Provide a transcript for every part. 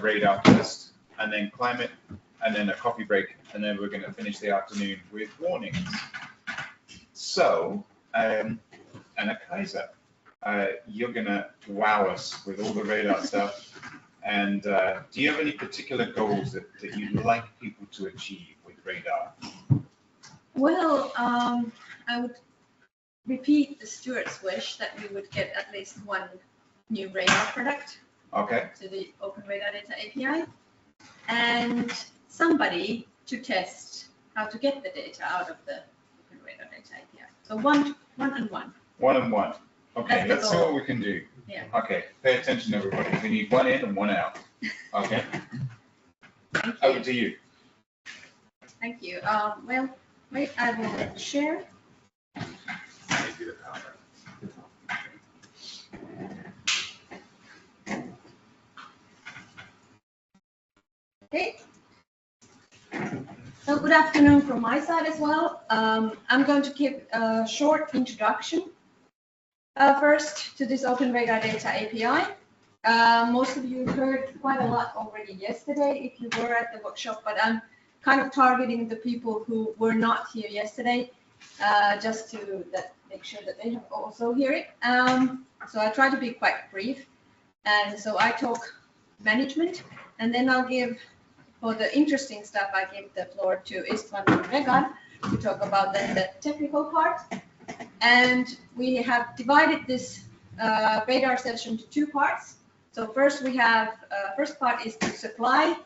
radar first, and then climate, and then a coffee break, and then we're going to finish the afternoon with warnings. So, Anna Kaiser, you're going to wow us with all the radar stuff. And do you have any particular goals that you'd like people to achieve with radar? Well, I would repeat the steward's wish that we would get at least one new radar product to the Open Radar Data API, and somebody to test how to get the data out of the Open Radar Data API. So one and one. One and one. Okay, let's see what we can do. Yeah. Okay, pay attention, everybody. We need one in and one out. Okay. Over to you. Thank you. Well, wait, I will share. Okay. So good afternoon from my side as well. I'm going to give a short introduction first to this Open Radar Data API. Most of you heard quite a lot already yesterday if you were at the workshop, but I'm kind of targeting the people who were not here yesterday, just to make sure that they have also hear it. So I try to be quite brief, and so I talk management, and then I'll give, for the interesting stuff, I give the floor to Istvan and Vegan to talk about the technical part. And we have divided this radar session to two parts. So first we have, first part is to supply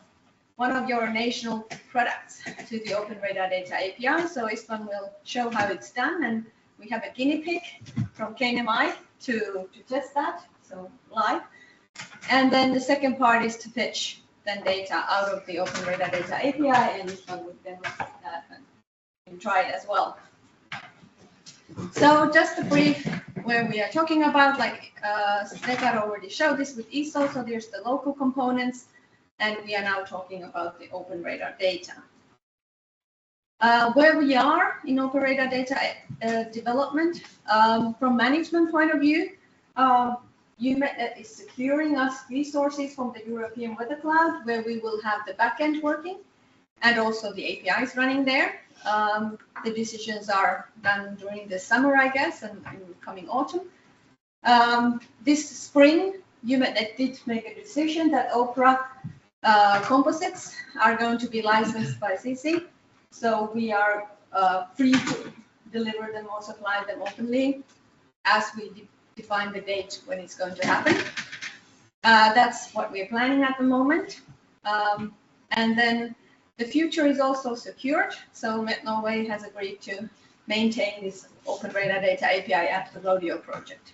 one of your national products to the Open Radar Data API. So Istvan will show how it's done, and we have a guinea pig from KNMI to test that, so live. And then the second part is to fetch then data out of the Open Radar Data API, and Istvan would then look at that and try it as well. So just a brief where we are talking about, like Stefan already showed this with ESO, so there's the local components, and we are now talking about the Open Radar data. Where we are in Open Radar data development, from management point of view, EUMETNET is securing us resources from the European Weather Cloud, where we will have the backend working, and also the APIs running there. The decisions are done during the summer, I guess, and coming autumn. This spring, EUMETNET did make a decision that Opera composites are going to be licensed by CC. So we are free to deliver them or supply them openly as we define the date when it's going to happen. That's what we're planning at the moment. And then the future is also secured. So Met Norway has agreed to maintain this Open Radar Data API at the Rodeo project.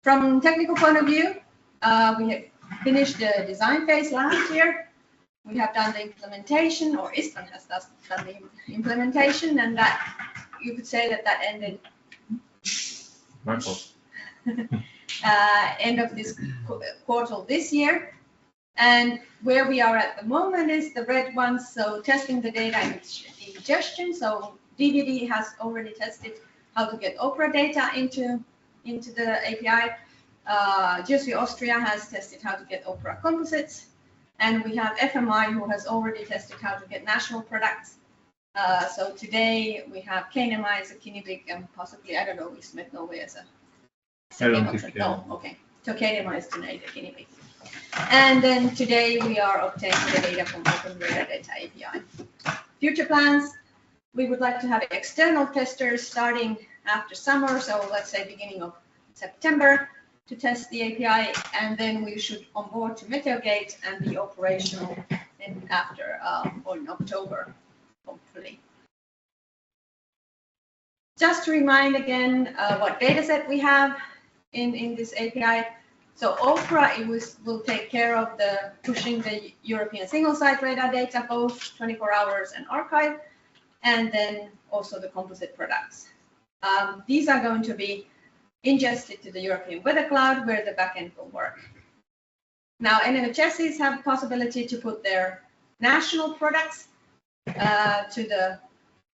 From technical point of view, we have finished the design phase last year. We have done the implementation, or Istvan has done the implementation, and that you could say that ended end of this quarter this year. And where we are at the moment is the red ones, so testing the data ingestion. So DVD has already tested how to get Opera data into the API. GSV Austria has tested how to get Opera composites. And we have FMI who has already tested how to get national products. So today we have KNMI as a guinea pig, and possibly, I don't know, is Met Norway as a second option? No, okay. So KNMI is today the guinea pig. And then today we are obtaining the data from Open Radar Data API. Future plans, we would like to have external testers starting after summer, so let's say beginning of September, to test the API, and then we should onboard to MeteoGate and be operational then after or in October, hopefully. Just to remind again what dataset we have in this API. So Opera will take care of the pushing the European single-site radar data, both 24 hours and archive, and then also the composite products. These are going to be ingested to the European Weather Cloud, where the backend will work. Now, NHSs have possibility to put their national products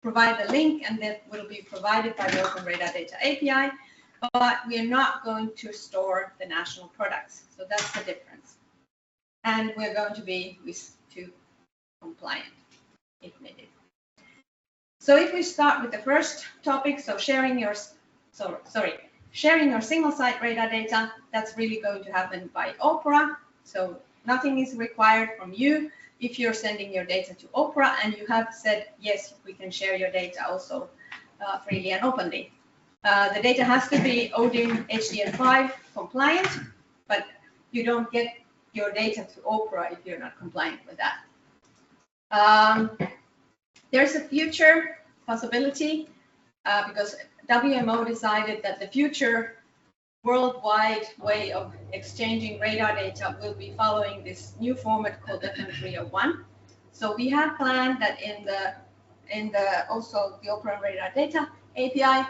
provide the link, and that will be provided by the Open Radar Data API. But we are not going to store the national products. So that's the difference. and we're going to be WIS2 compliant if needed. So if we start with the first topic, so sharing your single-site radar data, that's really going to happen by Opera. So nothing is required from you if you're sending your data to Opera and you have said, yes, we can share your data also freely and openly. The data has to be ODIM HDF5 compliant, but you don't get your data to Opera if you're not compliant with that. There's a future possibility because WMO decided that the future worldwide way of exchanging radar data will be following this new format called FM301. So we have planned that also the Opera Radar Data API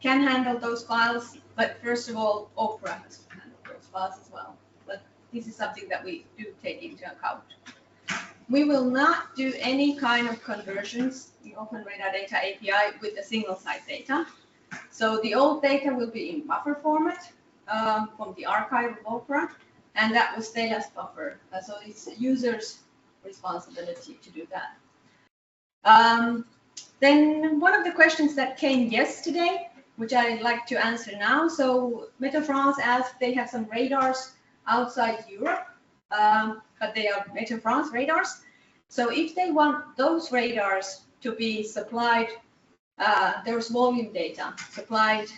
can handle those files, but first of all, Opera has to handle those files as well. But this is something that we do take into account. We will not do any kind of conversions in Open Radar Data API with the single site data. So the old data will be in buffer format from the archive of Opera, and that will stay as buffer. So it's the user's responsibility to do that. Then one of the questions that came yesterday, which I'd like to answer now. So Météo France asked, they have some radars outside Europe, but they are Météo France radars. So if they want those radars to be supplied, there's volume data supplied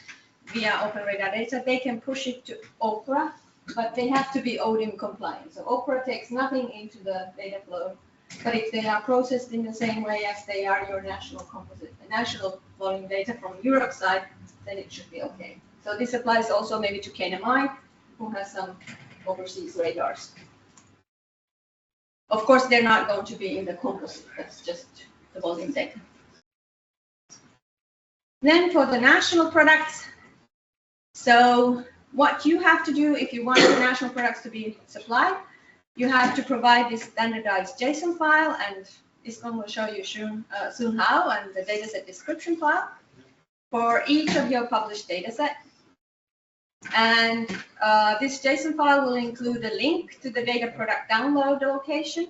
via Open Radar Data, they can push it to Opera, but they have to be ODIM compliant. So Opera takes nothing into the data flow, but if they are processed in the same way as they are your national volume data from Europe side, then it should be okay. So this applies also maybe to KNMI, who has some overseas radars. Of course, they're not going to be in the composite, that's just the volume data. Then for the national products, so what you have to do if you want the national products to be supplied, you have to provide this standardized JSON file, and Iskom will show you soon how, and the dataset description file for each of your published dataset. And this JSON file will include a link to the data product download location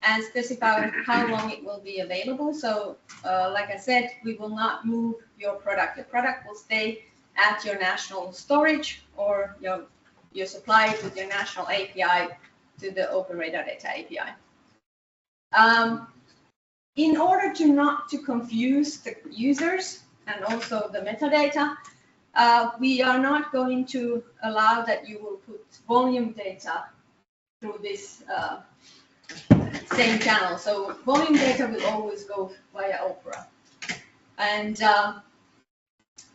and specify how long it will be available. So like I said, we will not move your product. The product will stay at your national storage, or you supply it with your national API to the Open Radar Data API. In order to not to confuse the users and also the metadata, we are not going to allow that you will put volume data through this same channel. So volume data will always go via Opera. And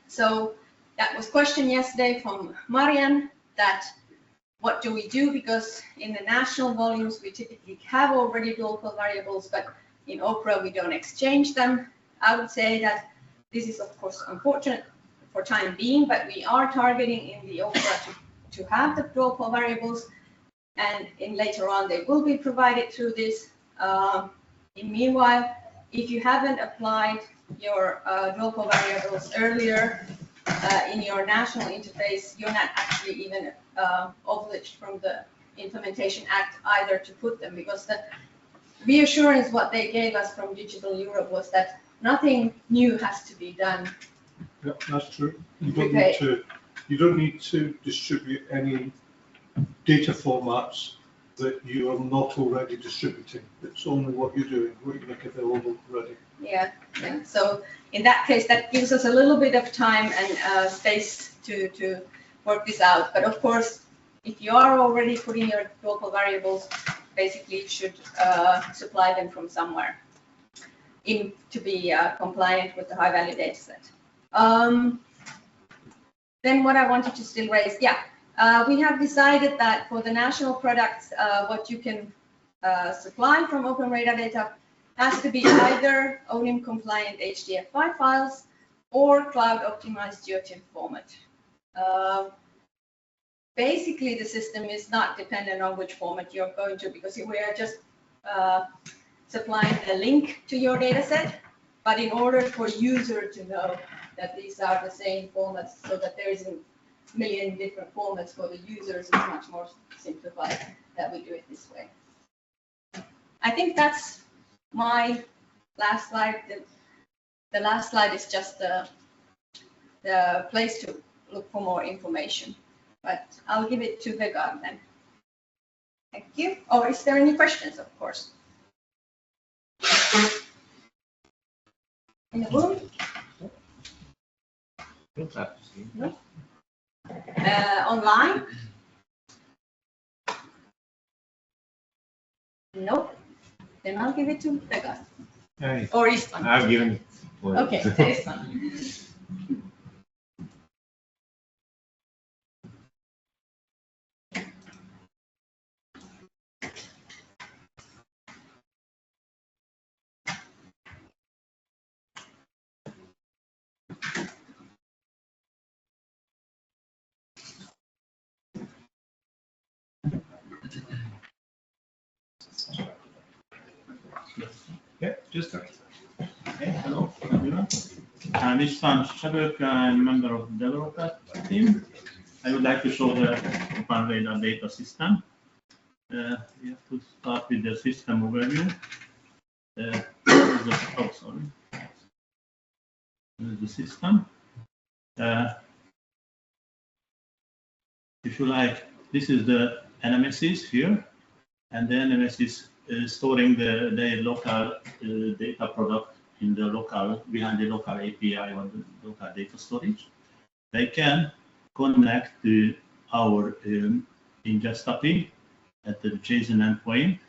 so that was question yesterday from Marian, that what do we do? Because in the national volumes, we typically have already local variables, but in Opera, we don't exchange them. I would say that this is, of course, unfortunate for time being, but we are targeting in the Opera to have the local variables, and later on, they will be provided through this. Meanwhile, if you haven't applied your local variables earlier in your national interface, you're not actually even obliged from the Implementation Act either to put them, because the reassurance what they gave us from Digital Europe was that nothing new has to be done. Yeah, that's true. You don't need to distribute any data formats that you are not already distributing. It's only what you're doing, what you make available already. Yeah. So in that case, that gives us a little bit of time and space to work this out. But of course, if you are already putting your local variables, basically you should supply them from somewhere to be compliant with the high value data set. Then what I wanted to still raise, we have decided that for the national products, what you can supply from Open Radar Data has to be either ONIM compliant HDF5 files or cloud optimized GeoTIFF format. Basically, the system is not dependent on which format you're going to, because we are just supplying a link to your data set. But in order for user to know that these are the same formats, so that there isn't a million different formats for the users, it's much more simplified. that we do it this way. I think that's my last slide. The last slide is just the place to look for more information, but I'll give it to Vegard then. Thank you. Or is there any questions, of course? In the room? No. Online? No. Then I'll give it to Vegard. Hey, Or Istvan. I've given. Okay, Istvan. Yeah, just start. Okay, hello, everyone. I'm Istvan Shabuk, I'm a member of the developer team. I would like to show the Open Radar data system. We have to start with the system overview. This is the system. If you like, this is the NMSs here, and the NMS is storing the local data product in the local, behind the local API or the local data storage. They can connect to our ingest API at the JSON endpoint,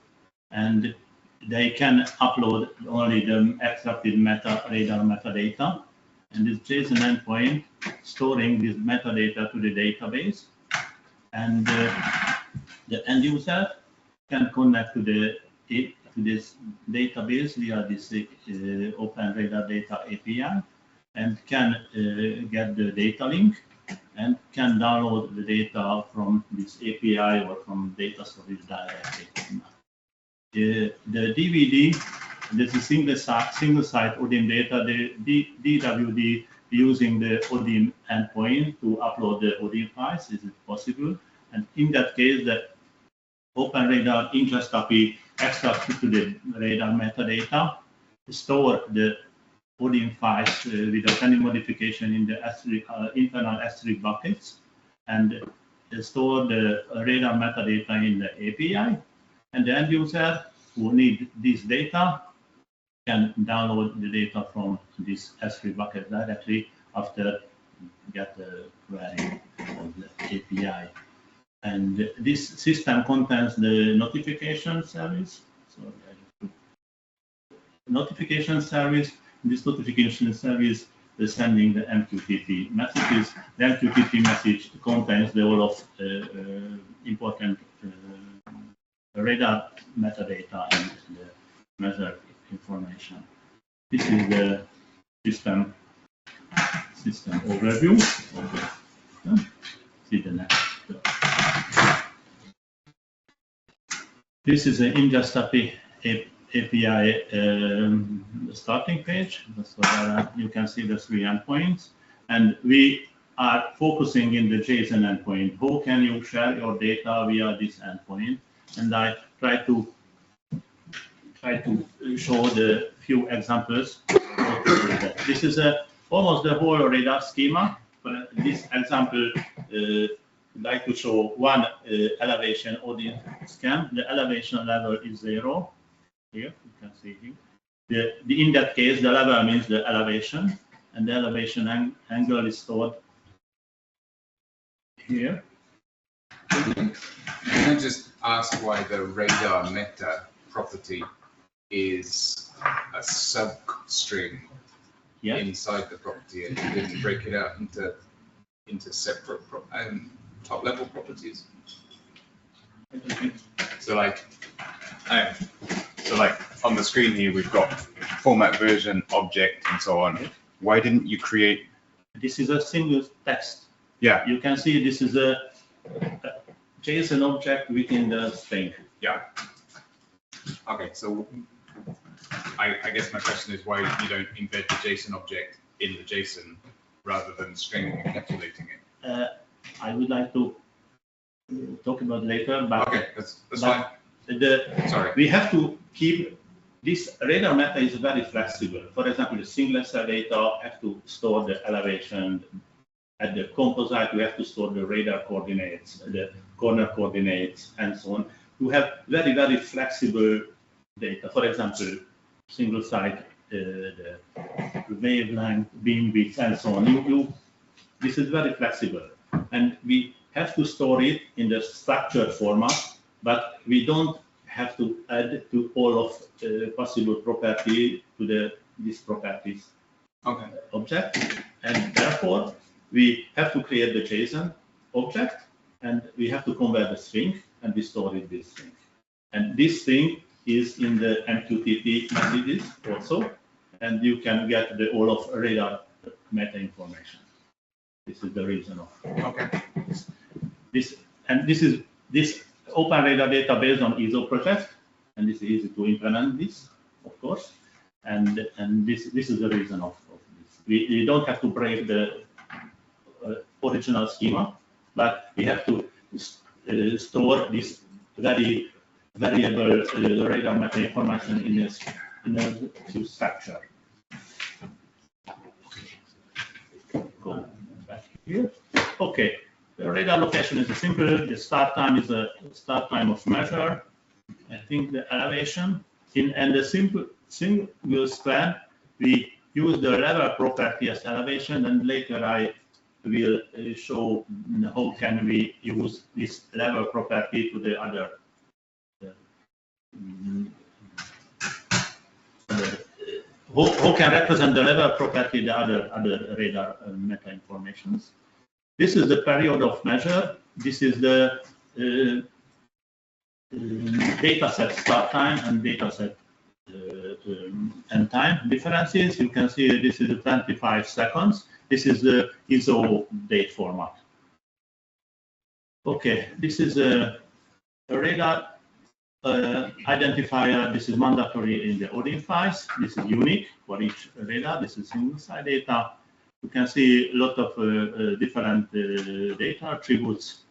and they can upload only the extracted radar metadata, and this JSON endpoint storing this metadata to the database, and the end user can connect to this database via this Open Radar Data API, and can get the data link and can download the data from this API or from data storage directly. The DVD, this is single site ODIN data. The DWD using the ODIN endpoint to upload the ODIN files. Is it possible? And in that case, the Open Radar ingest API extracts to the radar metadata, store the ODIN files without any modification in the internal S3 buckets, and store the radar metadata in the API. And the end user who need this data can download the data from this S3 bucket directly after get the query of the API. And this system contains the notification service. So notification service. This notification service is sending the MQTT messages. The MQTT message contains the all of important radar metadata and the measured information. This is the system overview. See the next. This is the ingest API starting page. So you can see the 3 endpoints, and we are focusing in the JSON endpoint. How can you share your data via this endpoint? And I try to show the few examples. This is almost the whole radar schema, but this example I'd like to show one elevation ODIN scan. The elevation level is 0. Here, you can see here. In that case, the level means the elevation, and the elevation angle is stored here. Can I just ask why the radar meta property is a substring inside the property, and you didn't break it out into separate top-level properties? So like on the screen here, we've got format, version, object, and so on. Why didn't you create? This is a single text. Yeah. You can see this is a JSON object within the string. Yeah. Okay, so I guess my question is why you don't embed the JSON object in the JSON rather than string encapsulating it? I would like to talk about later. But Okay, that's fine. Sorry. We have to keep this radar meta is very flexible. For example, the single cell data have to store the elevation. At the composite, we have to store the radar coordinates, the corner coordinates, and so on. You have very, very flexible data. For example, single site, the wavelength, beam width, and so on. This is very flexible, and we have to store it in the structured format, but we don't have to add to all of the possible property to these properties object, and therefore we have to create the JSON object, and we have to convert the string, and we store it this string. And this string is in the MQTT messages also, and you can get all of radar meta information. This is the reason of this, and this open radar data based on ISO project, and it's easy to implement this, of course, and this is the reason of this. We don't have to break the original schema, but we have to store this very variable radar meta information in a structure. Go back here. Okay, the radar location is simple. The start time is the start time of measure. I think the elevation and the single span, we use the level property as elevation, and later I will show how can we use this level property to the other how can represent the level property the other radar meta informations. This is the period of measure. This is the dataset start time and dataset end time differences. You can see this is 25 seconds. This is the ISO date format. Okay, this is a radar identifier. This is mandatory in the ODIN files. This is unique for each radar. This is single site data. You can see a lot of different data attributes,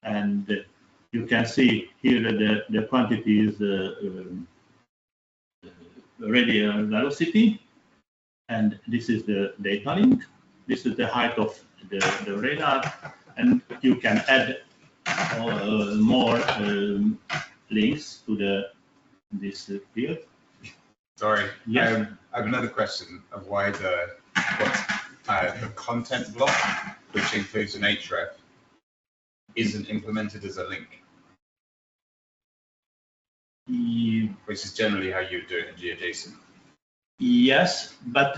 and you can see here the quantity is radial velocity, and this is the data link. This is the height of the radar, and you can add more links to this field. Sorry, Yes. I have another question of why the content block, which includes an href, isn't implemented as a link, which is generally how you do it in GeoJSON. Yes, but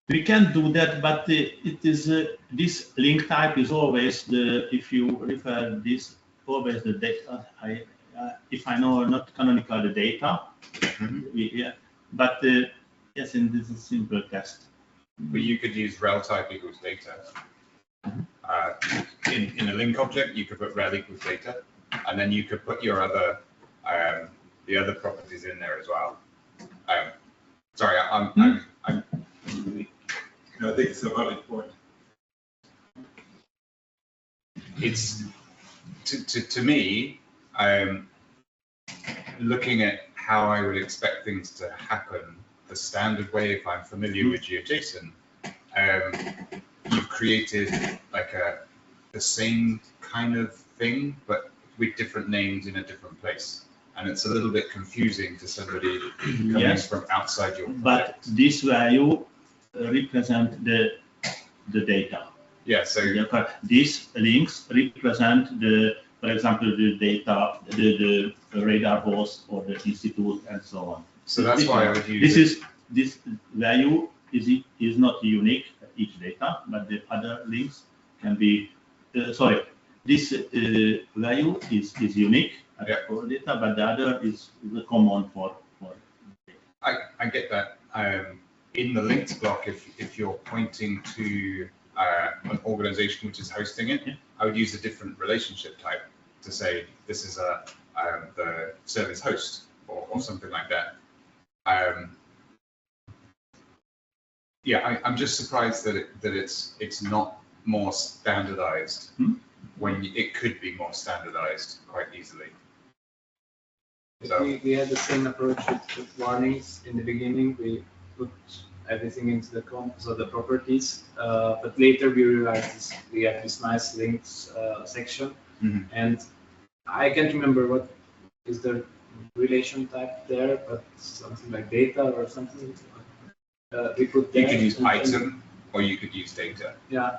we can do that, but it is this link type is always if you refer this, always the data. If I know not canonical the data, but yes, in this simple test. But you could use rel type equals data. In a link object, you could put rel equals data, and then you could put your other the other properties in there as well. Sorry, No, I think it's a valid point. It's to me, looking at how I would expect things to happen the standard way, if I'm familiar with GeoJSON, you've created like the same kind of thing, but with different names in a different place. And it's a little bit confusing to somebody coming from outside your project. But this value represent the data. Yeah, so these links represent for example, the data, the radar host or the institute and so on. So that's why I would use this value is not unique each data, but the other links can be this value is unique for data, but the other is common for data. I get that. In the links block, if you're pointing to an organization which is hosting it, I would use a different relationship type to say this is the service host or something like that. Yeah, I'm just surprised that it's not more standardized when it could be more standardized quite easily. So We had the same approach with warnings in the beginning. We put everything into the so the properties, but later we realized we have this nice links section, and I can't remember what is the relation type there, but something like data or something. We put there. you could use item or you could use data. Yeah,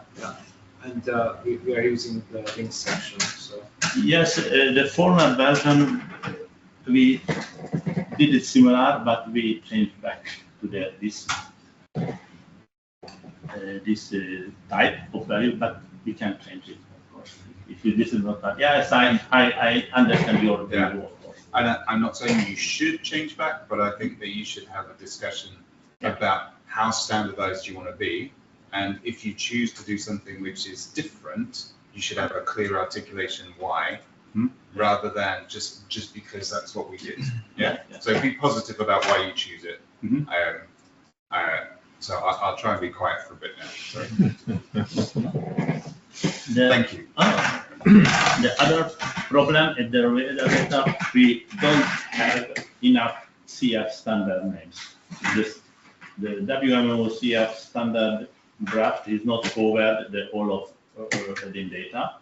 and we are using the links section. So Yes, the former version we did it similar, but we changed back to this type of value, but we can change it, of course. If this is not that, yes, I understand your view, of course. I'm not saying you should change back, but I think that you should have a discussion about how standardized you want to be. And if you choose to do something which is different, you should have a clear articulation why, rather than just because that's what we did. Yeah. So be positive about why you choose it. So I'll try and be quiet for a bit now. Sorry. Thank you. The other problem is the radar data, we don't have enough CF standard names. The WMO CF standard draft is not covered the all of ODIN data.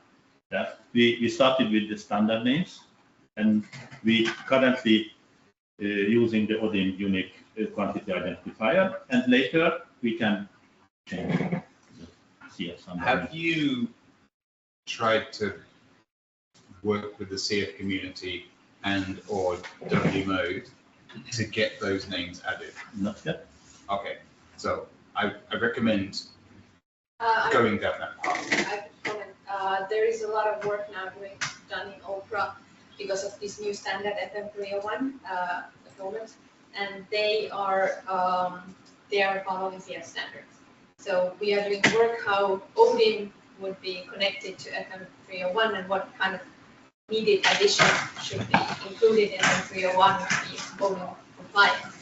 That we started with the standard names, and we currently using the ODIN unique quantity identifier, and later we can change the CF standard. Have you tried to work with the CF community and or W mode to get those names added? Not yet. Okay, so I recommend going down that path. I could comment. There is a lot of work now done in Opera because of this new standard FM301 at the moment, and they are following CF standards. So we are doing work how ODIN would be connected to FM301 and what kind of needed addition should be included in FM301 to be ODIN compliant.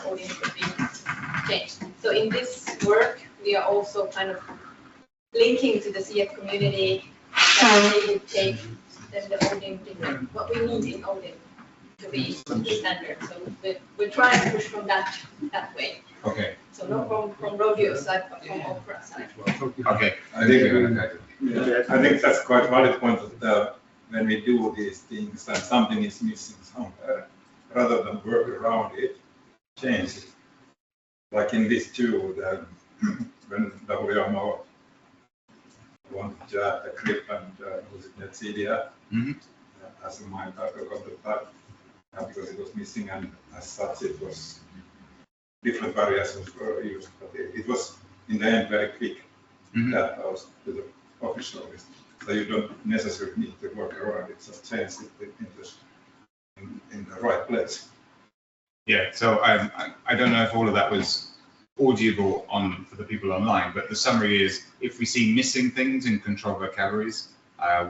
ODIN could be changed. So in this work, we are also kind of linking to the CF community that they would take then the ODIN different, what we need in ODIN to be standard. So we're trying to push from that way. Okay. So not from rodeo side, but from Opera side. Okay. I think that's quite valid point that when we do these things and something is missing somewhere, rather than work around it, change it. Like in this too, when WMO wanted to add the CRIP and was it NetCDF as a mind, I forgot the type because it was missing, and as such it was different variations were used, but it was in the end very quick that was to the official list. So you don't necessarily need to work around it, just change it in the right place. Yeah, so I don't know if all of that was audible for the people online, but the summary is if we see missing things in control vocabularies,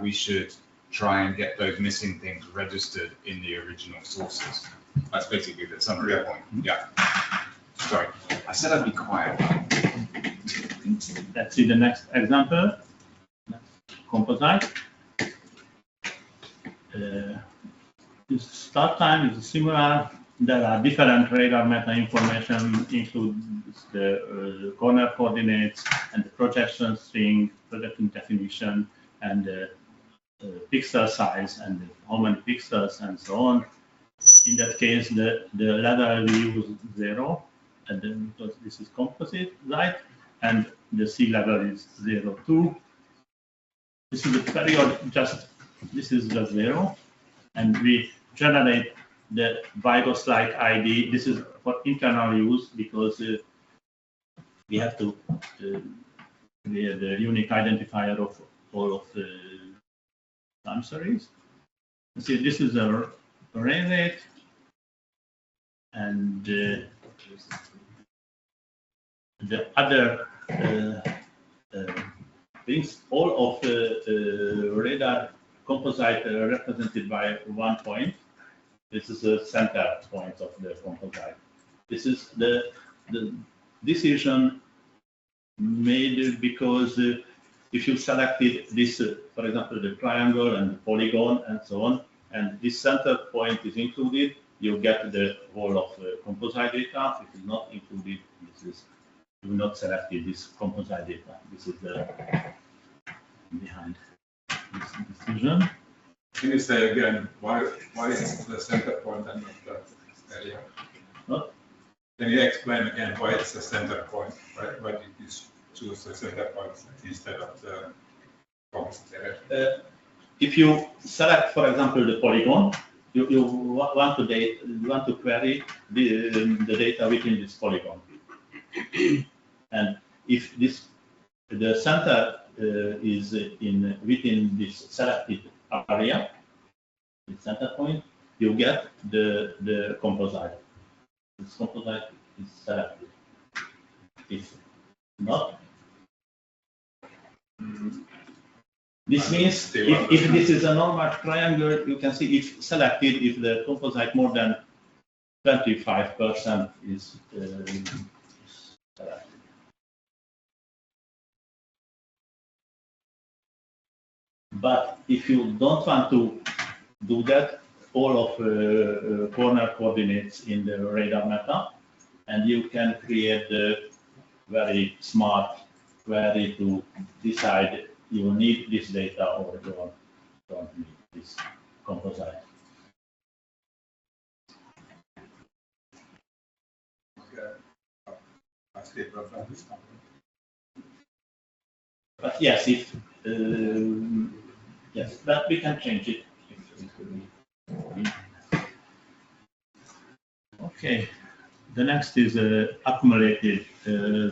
we should try and get those missing things registered in the original sources. That's basically the summary point. Yeah. Sorry, I said I'd be quiet. Let's see the next example. Composite. The start time is similar. There are different radar meta information, includes the corner coordinates and the projection string, projection definition, and the pixel size and how many pixels and so on. In that case, the level we use 0, and then because this is composite, right? And the sea level is 0.2. This is the period, this is just 0, and we generate the Vigos-like ID. This is for internal use because we have to the unique identifier of all of the time series. See, this is a array rate, and the other things, all of the radar composite represented by 1 point. This is the center point of the composite. This is the decision made because if you selected this, for example, the triangle and the polygon and so on, and this center point is included, you get the whole of composite data. If it's not included, this is you will not selected this composite data. This is the behind this decision. Can you say again why is the center point and not the area? What? Can you explain again why it's the center point? Why did you choose the center point instead of the composite area? If you select, for example, the polygon, you want to query the data within this polygon, and if the center is within this selected area, the center point, you get the composite. This composite is selected. If not, this means if this is a normal triangle, you can see if selected, if the composite more than 25% is selected. But if you don't want to do that, all of corner coordinates in the radar meta, and you can create the very smart query to decide you need this data or don't need this composite. But yes, if yes, but we can change it. Okay, the next is accumulated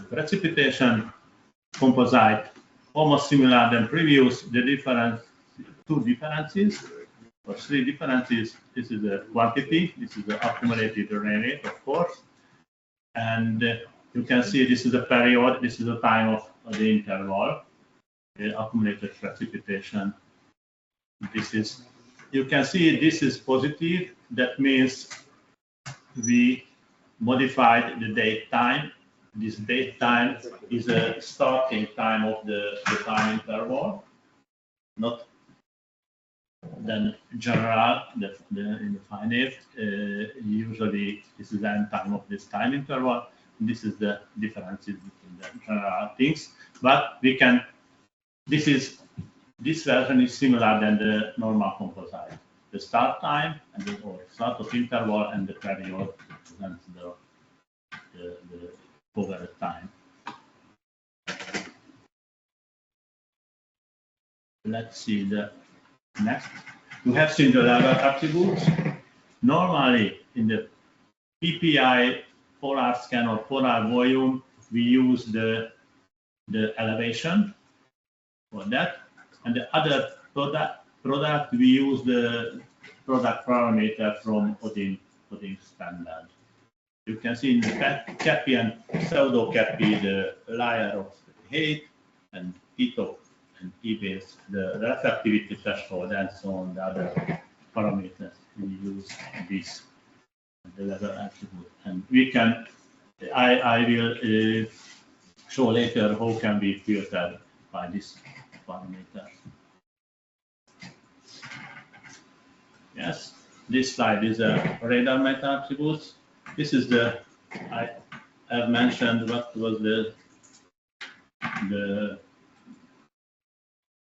precipitation composite, almost similar than previous. The difference, two differences or three differences. This is the quantity. This is the accumulated rain rate, of course, and you can see this is the period. This is the time of the interval. The accumulated precipitation. This is, you can see this is positive. That means we modified the date time. This date time is a starting time of the time interval, not then general, in the finite. Usually this is the end time of this time interval. This is the differences between the general things, but we can. This version is similar than the normal composite. The start time and the start of interval and the period represents the over time. Let's see the next. You have seen the level attributes. Normally in the PPI polar scan or polar volume, we use the elevation for that, and the other product we use the product parameter from Odin standard. You can see in the CAPI and pseudo CAPI the layer of height and ETOP and E-base, the reflectivity threshold and so on, the other parameters we use this the level attribute, and we can. I will show later how can be filtered by this parameter. Yes, this slide is a radar meta attributes. This is the I have mentioned what was the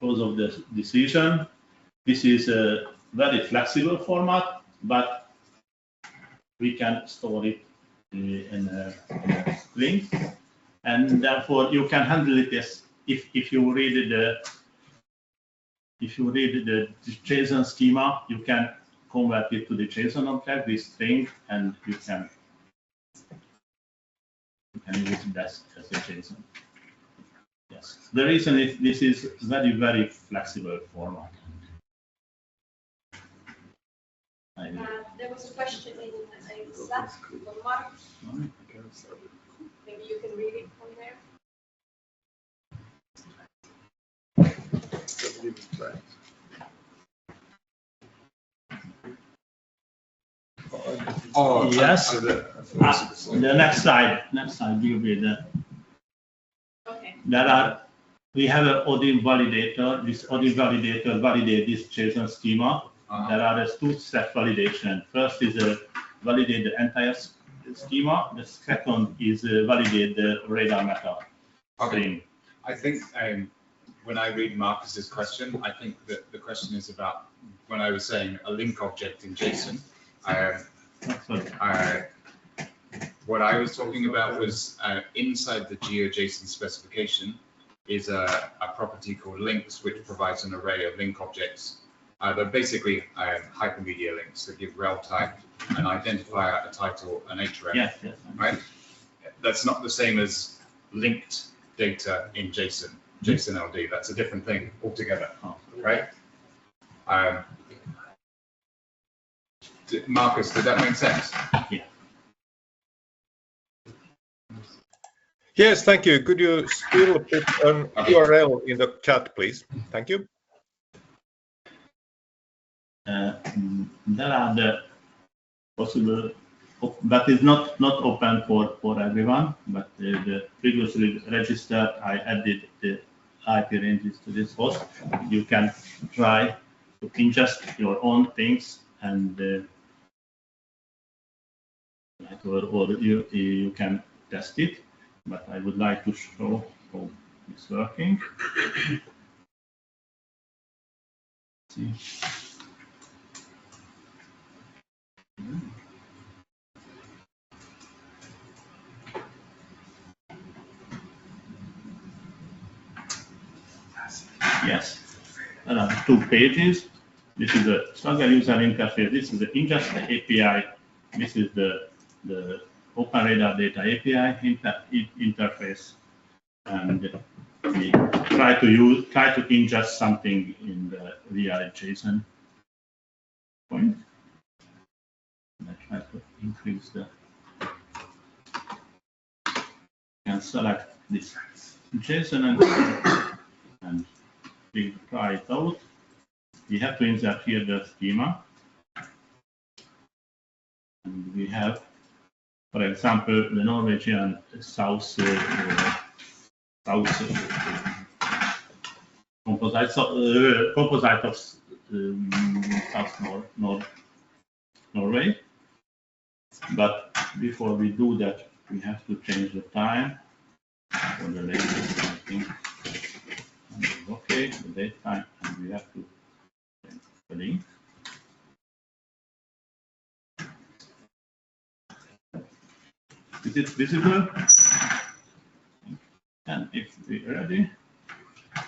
cause of the decision. This is a very flexible format, but we can store it in a string, and therefore you can handle it as if you read the JSON schema, you can convert it to the JSON object, this string, and you can use it as a JSON. Yes, the reason is this is very flexible format. There was a question in Slack from Mark. Maybe you can read it from there. Oh, yes. The next slide will be the. Okay. we have an ODIN validator. This ODIN validator validates this JSON schema. There are two-step validation. First is validate the entire schema. The second is validate the radar meta string. I think when I read Marcus's question, I think that the question is about when I was saying a link object in JSON. What I was talking about was inside the GeoJSON specification is a property called links, which provides an array of link objects. They're basically hypermedia links that give rel type, an identifier, a title, an href. Yes. Right? That's not the same as linked data in JSON, JSON LD. That's a different thing altogether, right? Marcus, did that make sense? Yeah. Yes, thank you. Could you still put an URL in the chat, please? Thank you. There are the possible, but it's not open for everyone. But the previously registered, I added the IP ranges to this host. You can try to ingest your own things and or you can test it. But I would like to show how it's working. See. Yes, there are 2 pages. This is the Swagger user interface. This is the ingest API. This is the Open Radar Data API interface, and we try to ingest something in the via JSON point. I try to increase the. Can select this JSON and we try it out. We have to insert here the schema, and we have, for example, the Norwegian south composite of South Norway. But before we do that, we have to change the time for the latest, I think. Okay, the date time, and we have to change the link. Is it visible? And if we're ready,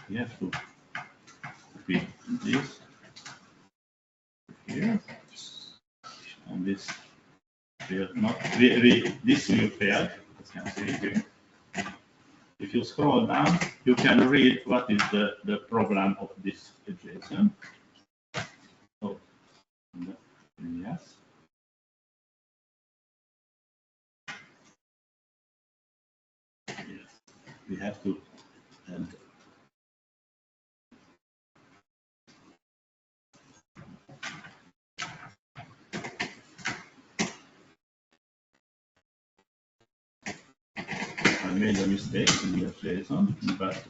we have to copy this here, and this will not. This will fail. As you can see here. If you scroll down, you can read what is the program of this JSON. So, yes. We have to add I made a mistake in the JSON, but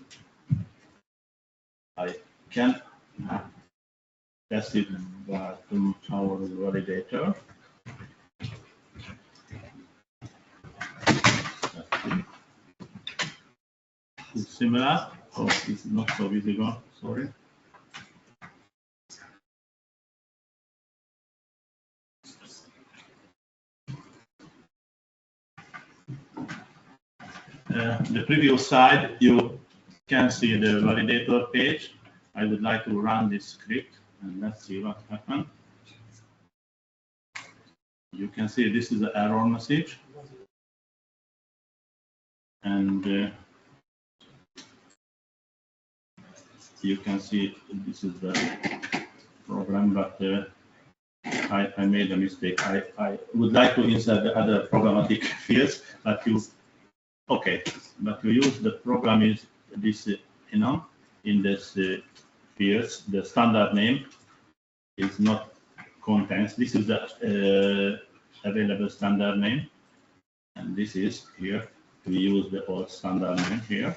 I can test it by our validator. It's similar. Oh, it's not so visible. Sorry. The previous slide, you can see the validator page. I would like to run this script and let's see what happens. You can see this is the error message. And you can see this is the program, but I made a mistake. I would like to insert the other programmatic fields, but but you use the program is this, in this fields, the standard name is not contains. This is the available standard name, and this is here. We use the old standard name here.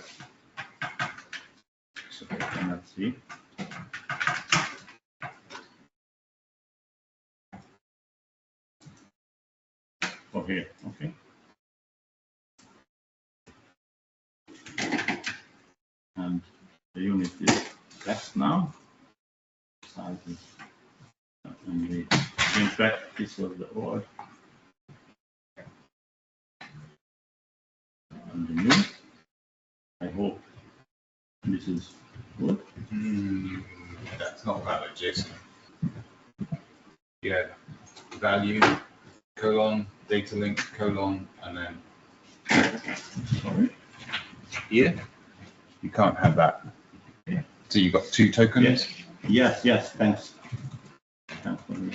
MLC. Oh, here, okay. And the unit is X now. Size is, and we change back. This was the old and the new. I hope this is good. That's not valid, Jason. Yeah, value, colon, data link, colon, and then Sorry. here. You can't have that. So you've got two tokens? Yes, yes, thanks. Thanks for the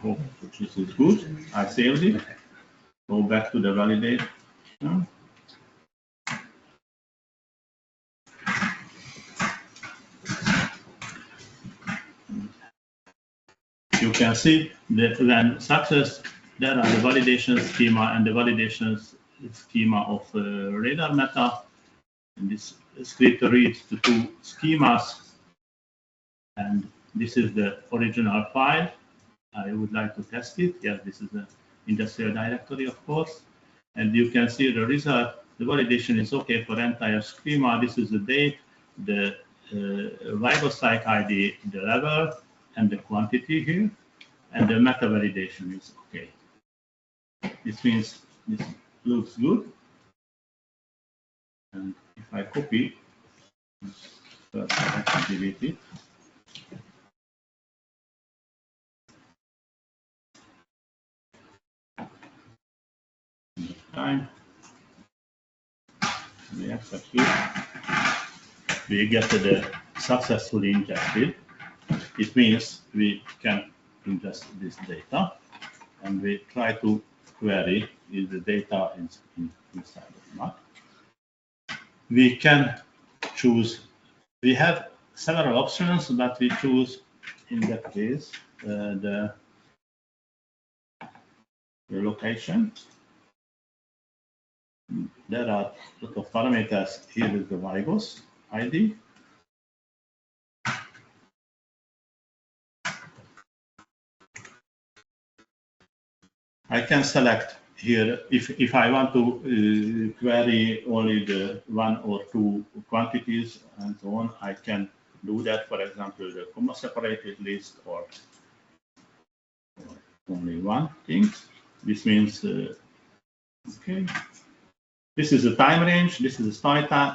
hope this is good. I saved it. Go back to the validate. You can see that when success, there are the validation schema and the validation schema of radar meta. And this script reads the two schemas. And this is the original file. I would like to test it. Yes, this is the industrial directory, of course. And you can see the result. The validation is okay for entire schema. This is the date, the Vigocyte ID, the level, and the quantity here. And the meta validation is okay. This means this looks good. And if I copy, first I can delete it. Time. We execute. We get the successfully ingested. It means we can ingest this data, and we try to query if the data is inside or not. We can choose. We have several options, but we choose in that case the location. There are a lot of parameters. Here is the Vigos ID. I can select here if I want to query only the one or two quantities and so on. I can do that. For example, the comma separated list or only one thing. This means okay. This is the time range. This is the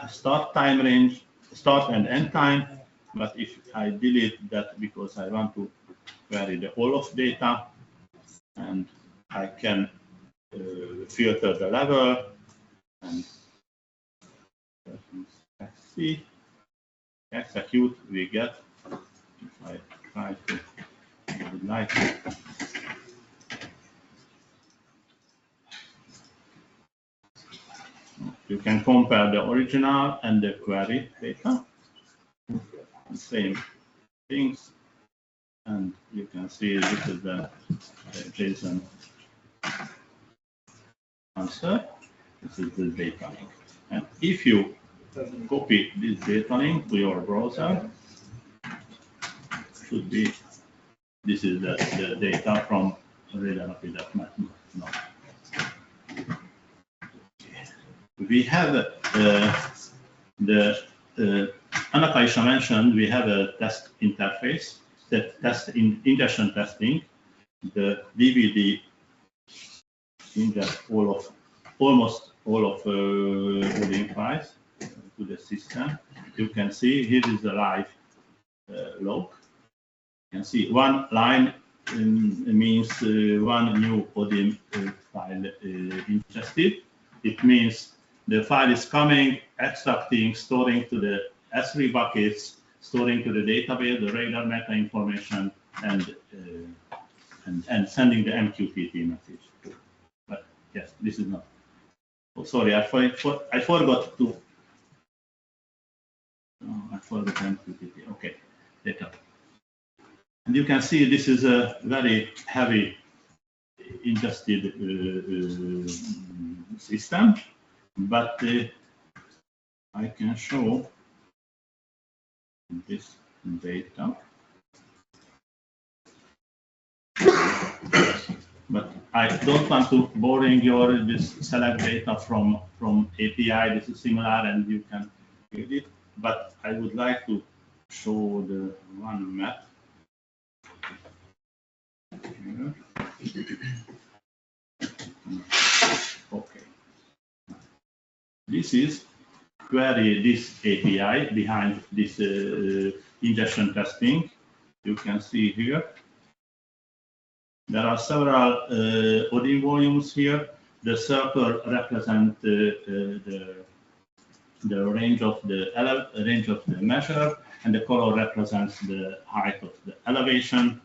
start time range, start and end time. But if I delete that because I want to query the all of data, and I can filter the level and see, execute. We get. If I try to, I would like to. You can compare the original and the query data, same things, and you can see this is the JSON answer. This is the data link. And if you copy this data link to your browser, should be this is the data from radar.net. No. We have Anna Kaisha mentioned we have a test interface that test ingestion testing. The DVD ingest almost all of coding files to the system. You can see here is the live log. You can see one line means one new ODIM file ingested. It means the file is coming, extracting, storing to the S3 buckets, storing to the database, the radar meta information, and sending the MQTT message. But yes, this is not. Oh, sorry, I forgot to. Oh, I forgot MQTT. Okay, data. And you can see this is a very heavy ingested system. but I can show this data. But I don't want to boring your this select data from API. This is similar and you can read it. But I would like to show the one map. Here. Okay. This is query this API behind this ingestion testing. You can see here. There are several ODIN volumes here. The circle represents the range of the measure, and the color represents the height of the elevation.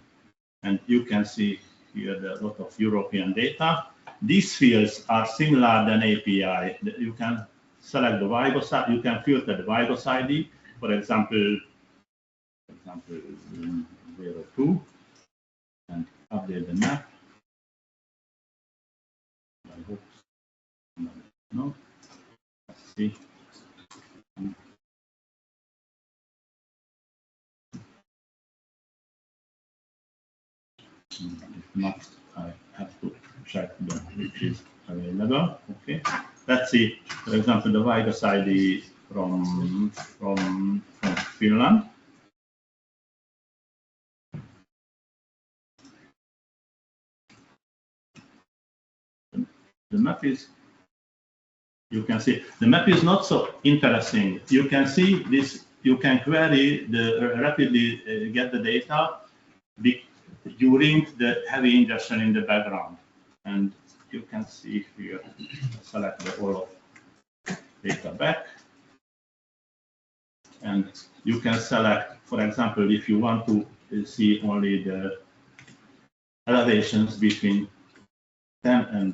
And you can see here a lot of European data. These fields are similar than API. You can select the Vibos, you can filter the Vibos ID, for example 02, and update the map. I hope no. Let's see. If not, I have to check which is available. Okay. Let's see. For example, the Vibos ID from Finland. The map is, you can see, the map is not so interesting. You can see this, you can query rapidly get the data during the heavy ingestion in the background. And you can see here, select the all of data back. And you can select, for example, if you want to see only the elevations between 10 and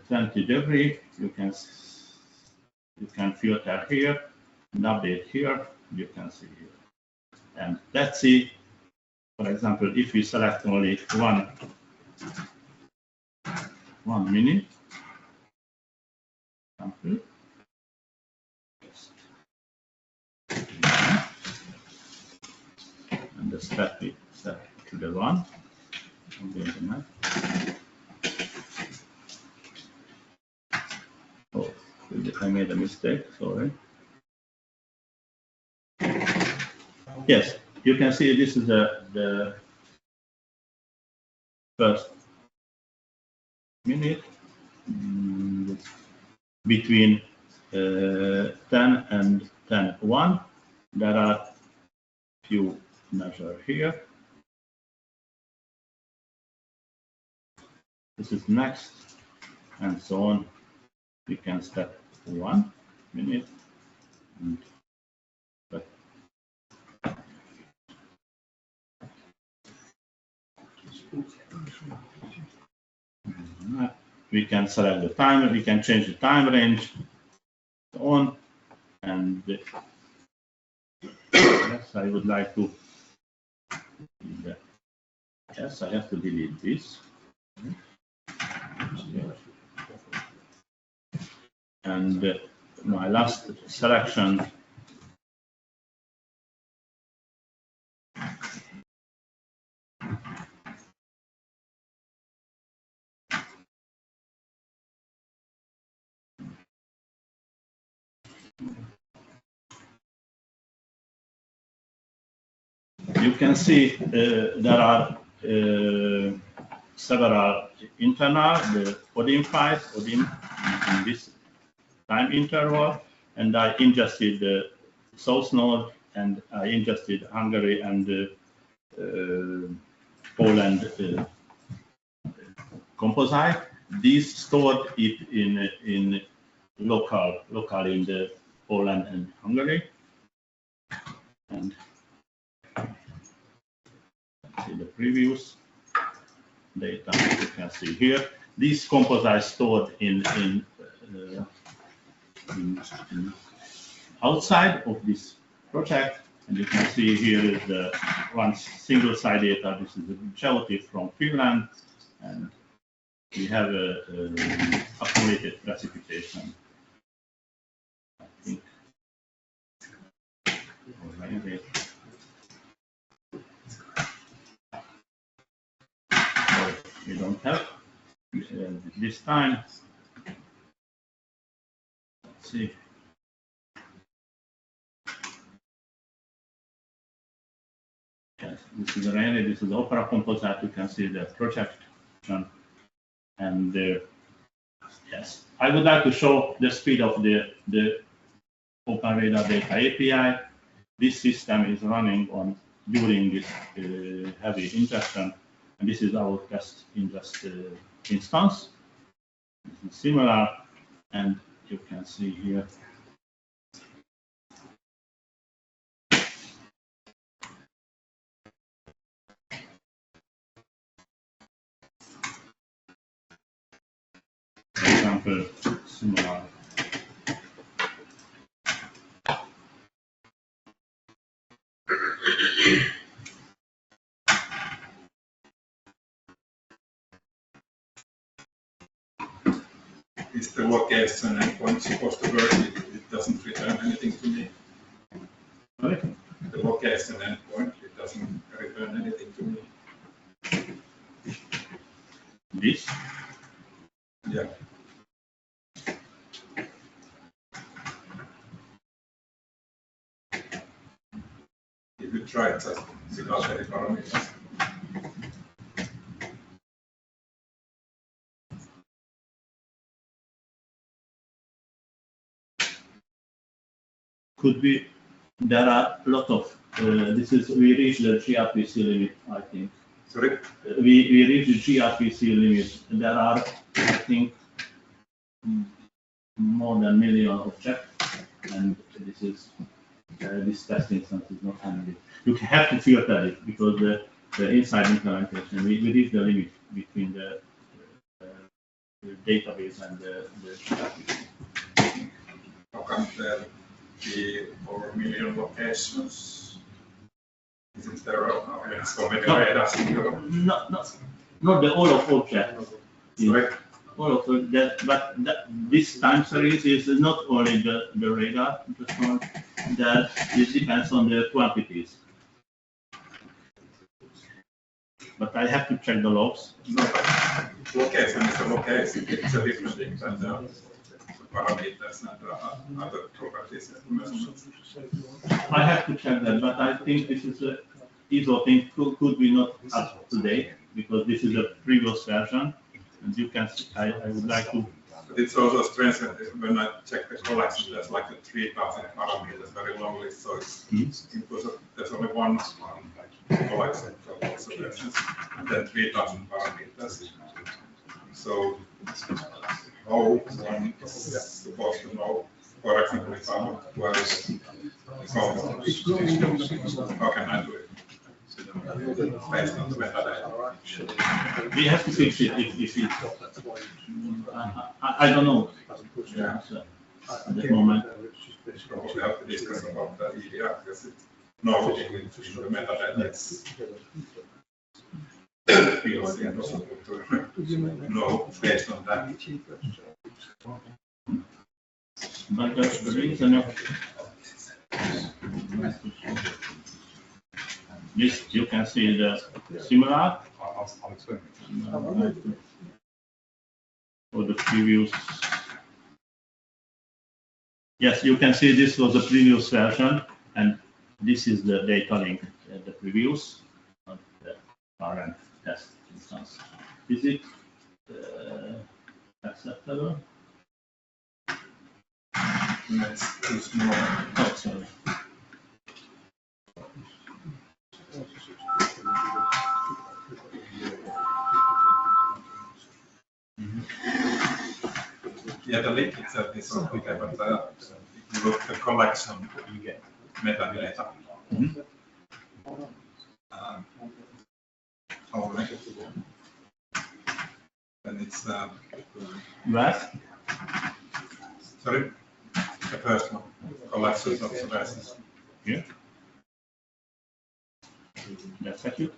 20 degrees, you can filter here and update here. You can see here, and let's see. For example, if we select only one minute, example, and the step is set to the one. Oh, I made a mistake, sorry. Yes, you can see this is the first minute between 10 and 10:01. There are few measures here. This is next, and so on. We can step 1 minute. And we can select the time, we can change the time range, so on, and yes, I would like to, yes, I have to delete this. And my last selection you can see there are several internal, the ODIN files, ODIN in this time interval, and I ingested the source node, and I ingested Hungary and Poland composite. These stored it in local in the Poland and Hungary, and see the previous data you can see here. These composites stored in outside of this project, and you can see here is the one single side data. This is the geotip from Finland, and we have a accumulated precipitation Okay. So we don't have this time. Let's see. Yes, this is really, this is Opera Composite. You can see the projection, and yes, I would like to show the speed of the Open Radar Data API. This system is running on during this heavy ingestion, and this is our test instance. This is similar, and you can see here. For example, similar. Is the location endpoint supposed to work if it doesn't return anything to me? Sorry? The location endpoint, it doesn't return anything to me. This? Yeah. If you try it just without any parameters. Could be, there are a lot of, we reached the gRPC limit, I think. Sorry? We reached the gRPC limit. There are, I think, more than 1 million objects, and this is, this test instance is not handy. You have to filter it because the inside implementation, we reached the limit between the database and the gRPC. How come there be over 1 million locations? Isn't there so many radars? Not the all of objects. Sorry? All of that, but this time series is not only the radar, that it depends on the quantities. But I have to check the logs. No, but location is a location. It's a different thing than the parameters and other properties. I have to check that, but I think this is a ISO thing could be not up to date because this is a previous version, and you can see, I would like to. But it's also strange that when I check the collection, there's like 3,000 parameters, very long list, so it's impossible. There's only one collection for observations, and then 3,000 parameters. So how one is supposed to know, for example, if I want to query the how can I do it? Based on the metadata. We have to fix it if it. I don't know. Yeah. At the moment. We have to discuss about the EDR because it's no in the metadata. It's feels impossible to know based on that. But the reason of this, you can see the similar I'll explain. for the previous. Yes, you can see this was the previous version, and this is the data link at the previous, not the current test instance. Is it acceptable? It's too small. Oh, sorry. Yeah, the link itself is okay, but if you look at the collection, you get metadata. Only. Then it's Right? sorry, the first one, collections observations. Yeah. That's accurate.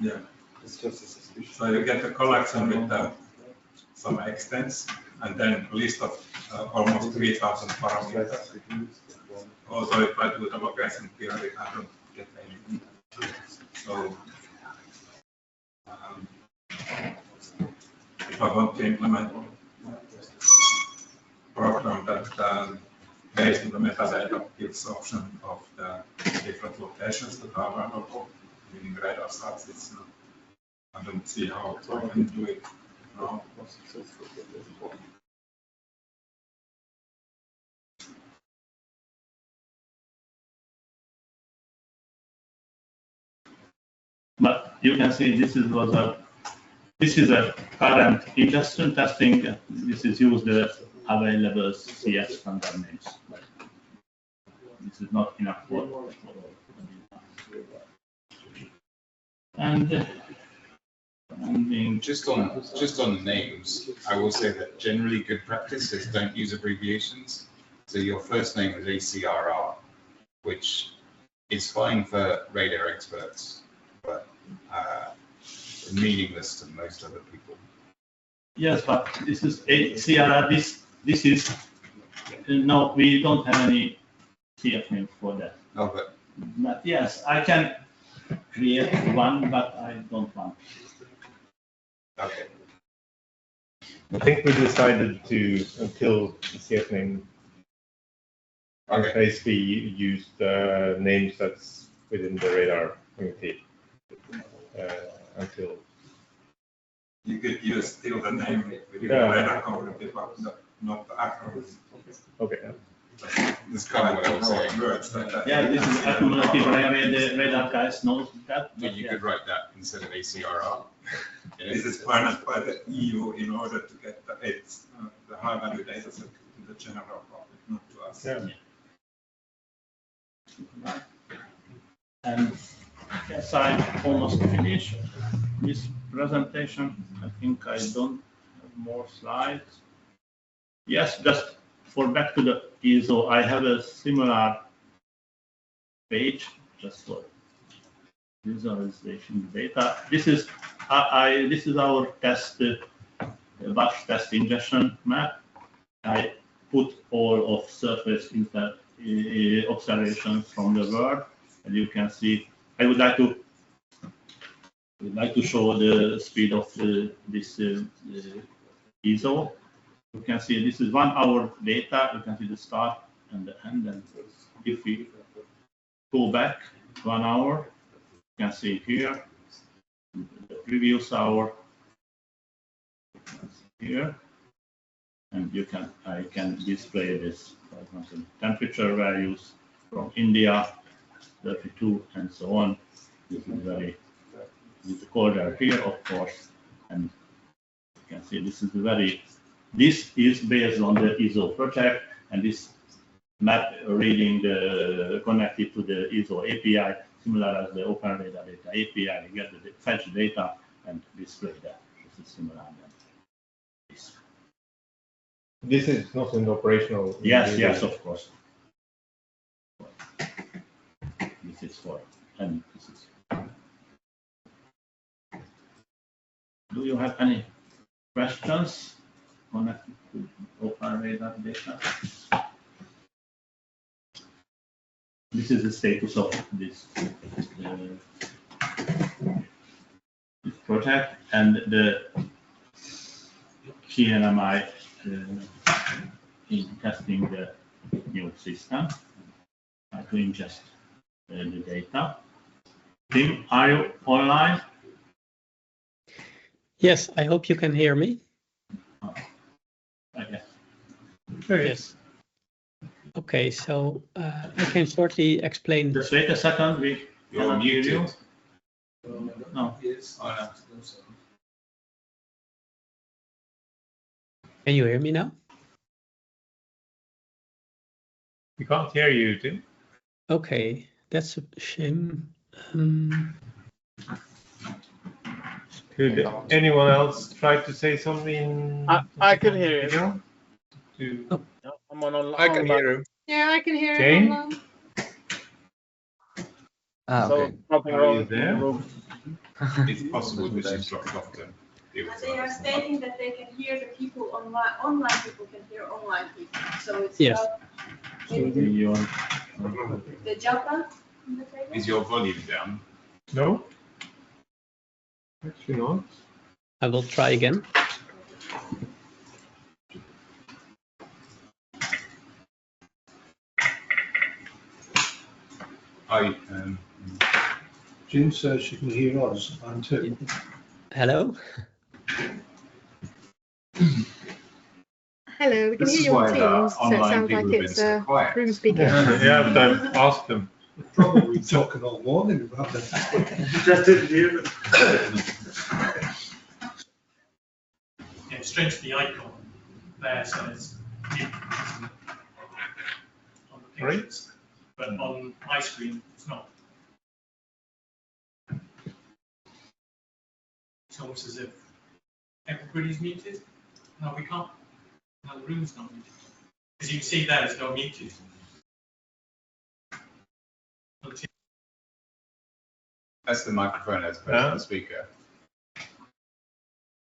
Yeah. It's just a suspicion. So you get the collection with some extents, and then a list of almost 3,000 parameters. Also, if I do the location period, I don't get anything. So, if I want to implement a program that based on the metadata gives option of the different locations that are available in radar sites, it's not, I don't see how I can do it now. But you can see this is a current industrial testing. This is used available CS standard names. This is not enough for and just on names, I will say that generally good practice is don't use abbreviations. So your first name is ACRR, which is fine for radar experts, but meaningless to most other people. Yes, but this is ACRR. This is no, we don't have any CF name for that. No, but yes, I can create one, but I don't want. Okay. I think we decided to, until the CF name interface, we use the names that's within the radar community until. You could use still the name within the radar community, but not the acronym. Okay. This kind of what I was saying. Yeah, this is accumulative the radar guys know that. But you could write that instead of ACRR. This is financed by the EU in order to get the high value data set in the general public, not to us. Yeah. And yes, I almost finished this presentation. I think I don't have more slides. Yes, just for back to the ISO, I have a similar page just for visualization data. This is this is our test batch test ingestion map. I put all of surface observations from the world, and you can see. I would like to show the speed of this ISO. You can see this is 1 hour data. You can see the start and the end. And if we go back 1 hour, you can see here the previous hour here, and I can display this, for example, temperature values from India, 32, and so on. This is it's colder here, of course, and you can see this is based on the ISO project, and this map reading connected to the ISO API, similar as the Open Radar Data API. You get the fetch data and display that. This is similar. This is not an operational. Yes, of course. This is for, and this is. Do you have any questions connected to Open Radar Data? This is the status of this project, and the KNMI in testing the new system to ingest the data. Tim, are you online? Yes, I hope you can hear me. Okay. Yes. Okay, so I can shortly explain. Just wait a second. We You're muted. No. Yes. Oh, no. Can you hear me now? We can't hear you, Tim. Okay, that's a shame. Could anyone else try to say something? I can hear you. To... I'm on. I can hear you. Yeah, I can hear Jane? you. So okay. nothing Are wrong you there? It's possible that she's dropped off then. able And to they are understand. stating that they can hear the people online, online people can hear online people. So it's Yes. about So maybe your the Java on the table. Is your volume down? No? Actually not. I will try again. Jim says she can hear us and too. Hello? Hello, we can This hear is you on why the Teams, so it online sounds people like have been it's so quiet. room speaker. Yeah, but I've asked them. Probably talking all morning about that. Just didn't hear it. Yeah, strange the icon there says mute, isn't it? On the Right. pictures, but on my screen it's not. It's almost as if everybody's muted. No, we can't. No, the room's not muted. As you can see there, there's no muted. That's the microphone as opposed to the speaker.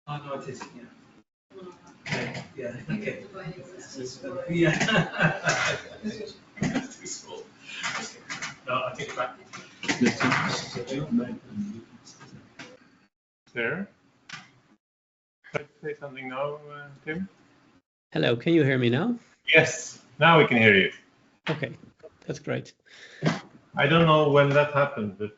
Oh, no, it is, yeah. Okay, yeah, okay. Yeah. It's too small. No, I take it back. There. Can I say something now, Tim? Hello, can you hear me now? Yes, now we can hear you. Okay, that's great. I don't know when that happened, but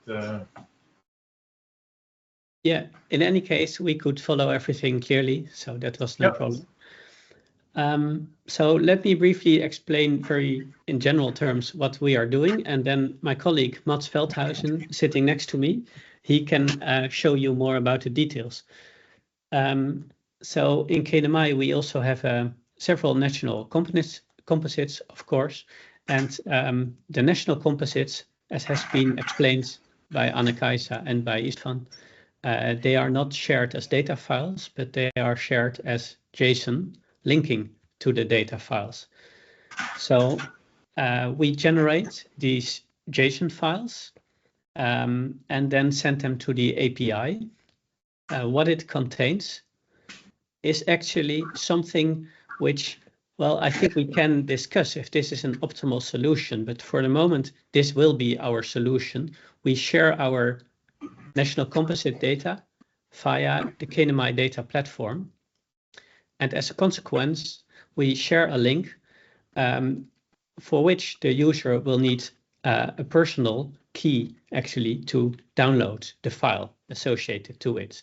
Yeah, in any case, we could follow everything clearly, so that was no Yep. problem. So let me briefly explain very in general terms what we are doing, and then my colleague Mats Veldhuizen, sitting next to me, he can show you more about the details. So in KNMI, we also have several national composites, of course, and the national composites, as has been explained by Anne-Kaisa and by Istvan, they are not shared as data files, but they are shared as JSON linking to the data files. So we generate these JSON files and then send them to the API. What it contains is actually something which, well, I think we can discuss if this is an optimal solution, but for the moment, this will be our solution. We share our national composite data via the KNMI data platform. And as a consequence, we share a link for which the user will need a personal key actually to download the file associated to it.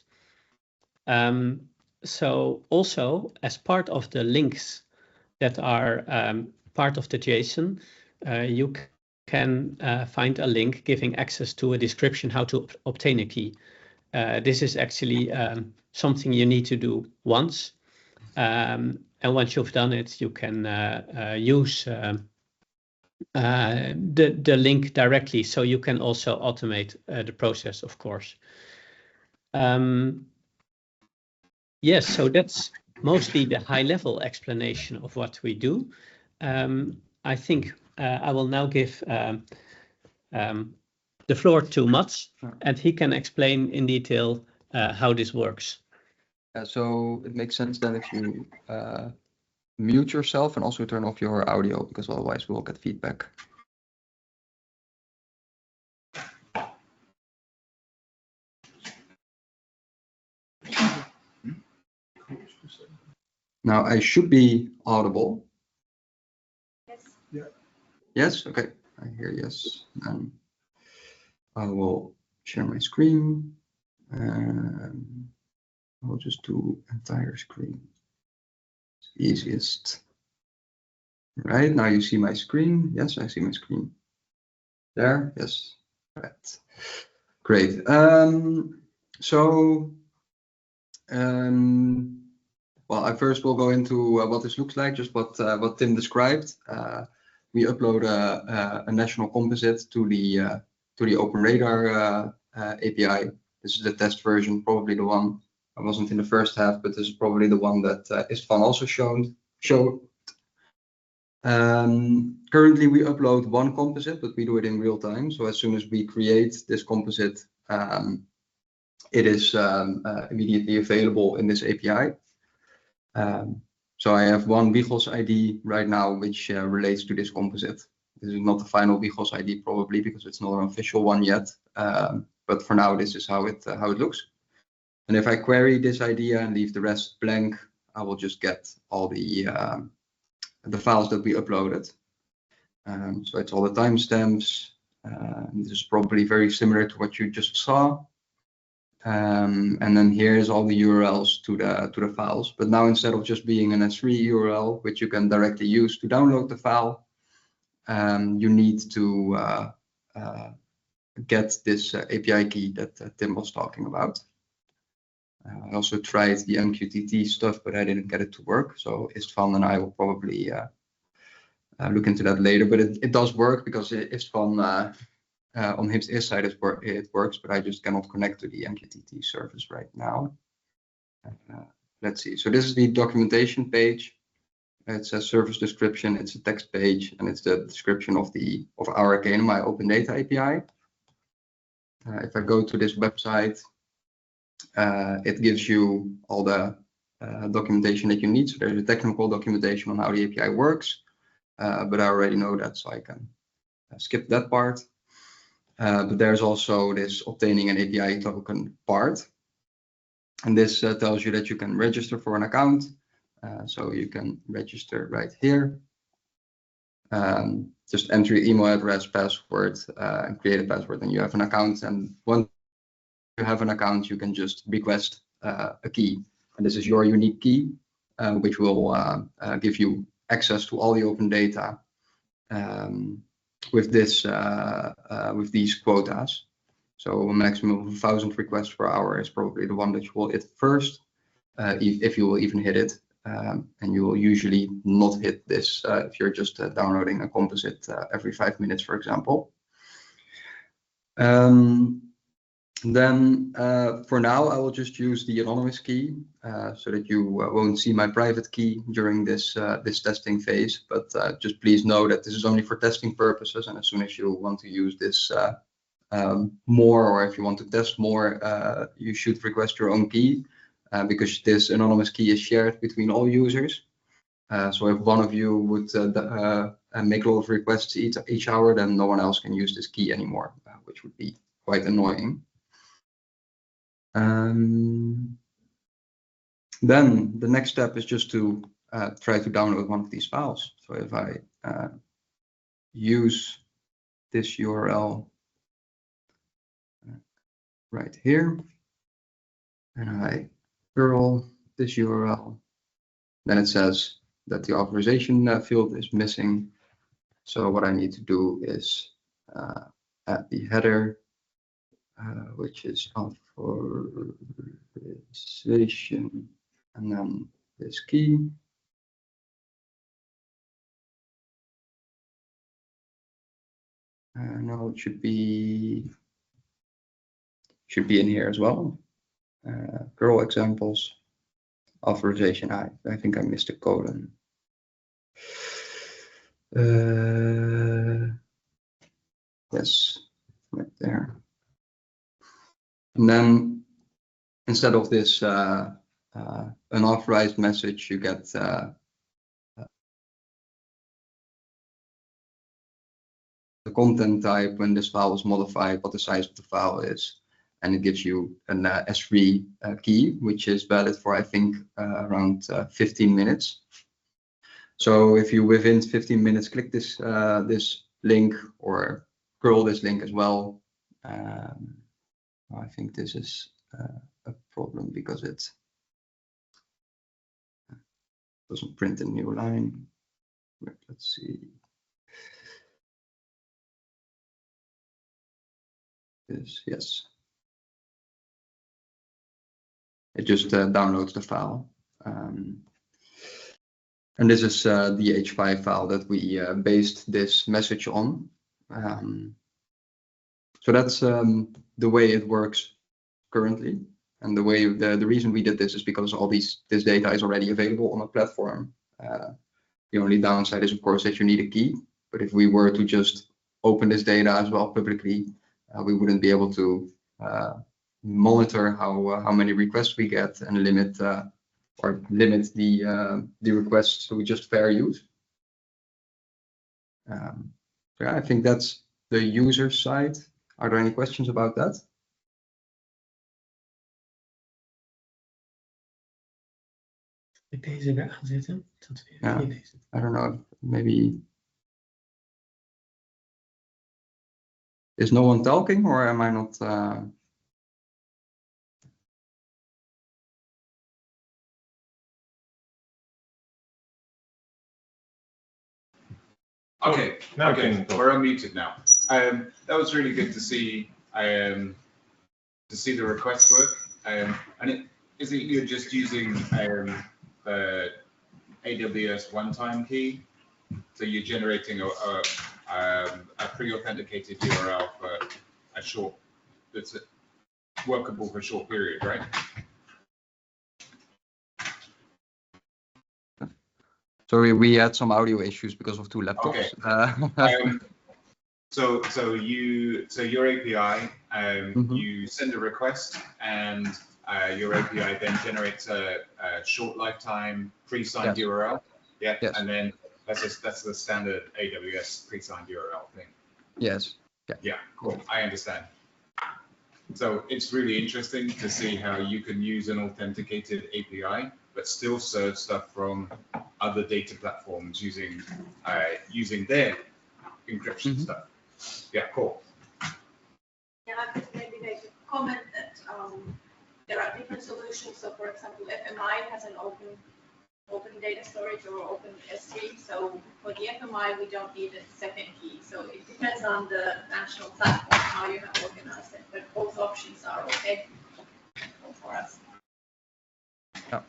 So also as part of the links that are part of the JSON, you can find a link giving access to a description how to obtain a key. This is actually something you need to do once. And once you've done it, you can use the link directly. So you can also automate the process, of course. Yes, so that's mostly the high-level explanation of what we do. I think I will now give the floor to Mats, and he can explain in detail how this works. So it makes sense then if you mute yourself and also turn off your audio, because otherwise we'll get feedback. Now I should be audible. Yes. Yeah. Yes, okay, I hear yes. Then I will share my screen. I'll just do entire screen. It's easiest. Right, now you see my screen. Yes, I see my screen. There, yes, right. Great. Well, I first will go into what this looks like, just what Tim described. We upload a national composite to the OpenRadar API. This is the test version, probably the one I wasn't in the first half, but this is probably the one that Istvan also showed. Currently, we upload one composite, but we do it in real time. So as soon as we create this composite, it is immediately available in this API. So I have one WIGOS ID right now, which relates to this composite. This is not the final WIGOS ID probably because it's not an official one yet. But for now, this is how it looks. And if I query this idea and leave the rest blank, I will just get all the files that we uploaded. So it's all the timestamps. This is probably very similar to what you just saw. And then here is all the URLs to the files. But now instead of just being an S3 URL, which you can directly use to download the file, you need to get this API key that Tim was talking about. I also tried the MQTT stuff, but I didn't get it to work. So Istvan and I will probably look into that later. But it does work because Istvan on his side it works, but I just cannot connect to the MQTT service right now. Let's see. So this is the documentation page. It says service description. It's a text page, and it's the description of our KNMI Open Data API. If I go to this website, it gives you all the documentation that you need. So there's a technical documentation on how the API works, but I already know that, so I can skip that part. But there's also this obtaining an API token part. And this tells you that you can register for an account. So you can register right here. Just enter your email address, password, and create a password, and you have an account. And once you have an account, you can just request a key. And this is your unique key, which will give you access to all the open data with these quotas. So a maximum of 1,000 requests per hour is probably the one that you will hit first, if you will even hit it. And you will usually not hit this if you're just downloading a composite every 5 minutes, for example. Then for now, I will just use the anonymous key so that you won't see my private key during this testing phase. But just please know that this is only for testing purposes. And as soon as you want to use this more, or if you want to test more, you should request your own key because this anonymous key is shared between all users. So if one of you would make a lot of requests each hour, then no one else can use this key anymore, which would be quite annoying. Then the next step is just to try to download one of these files. So if I use this URL right here, and I curl this URL, then it says that the authorization field is missing. So what I need to do is add the header, which is authorization, and then this key. No, it should be in here as well. Curl examples, authorization. I think I missed a colon. Yes, right there. And then instead of this unauthorized message, you get the content type when this file is modified, what the size of the file is, and it gives you an S3 key, which is valid for, I think, around 15 minutes. So if you within 15 minutes click this link or curl this link as well, I think this is a problem because it doesn't print a new line. Let's see. Yes. It just downloads the file. And this is the H5 file that we based this message on. So that's the way it works currently. And the reason we did this is because all this data is already available on a platform. The only downside is, of course, that you need a key. But if we were to just open this data as well publicly, we wouldn't be able to monitor how many requests we get and limit the requests to just fair use. So yeah, I think that's the user side. Are there any questions about that? Deze weer aanzetten. Yeah, I don't know, maybe. Is no one talking, or am I not? Okay, okay, we're unmuted now. That was really good to see the request work. And is it you're just using the AWS one-time key? So you're generating a pre-authenticated URL for a short, that's workable for a short period, right? Sorry, we had some audio issues because of two laptops. Okay. So your API, you send a request, and your API then generates a short lifetime pre-signed URL. Yeah. Yes. And then that's the standard AWS pre-signed URL thing. Yes. Yeah. Yeah. Cool. I understand. So it's really interesting to see how you can use an authenticated API, but still serve stuff from other data platforms using their encryption stuff. Yeah, cool. Yeah, I could maybe make a comment that there are different solutions. So, for example, FMI has an open data storage or open S3. So for the FMI, we don't need a second key. So it depends on the national platform how you have organized it, but both options are okay for us. Yeah.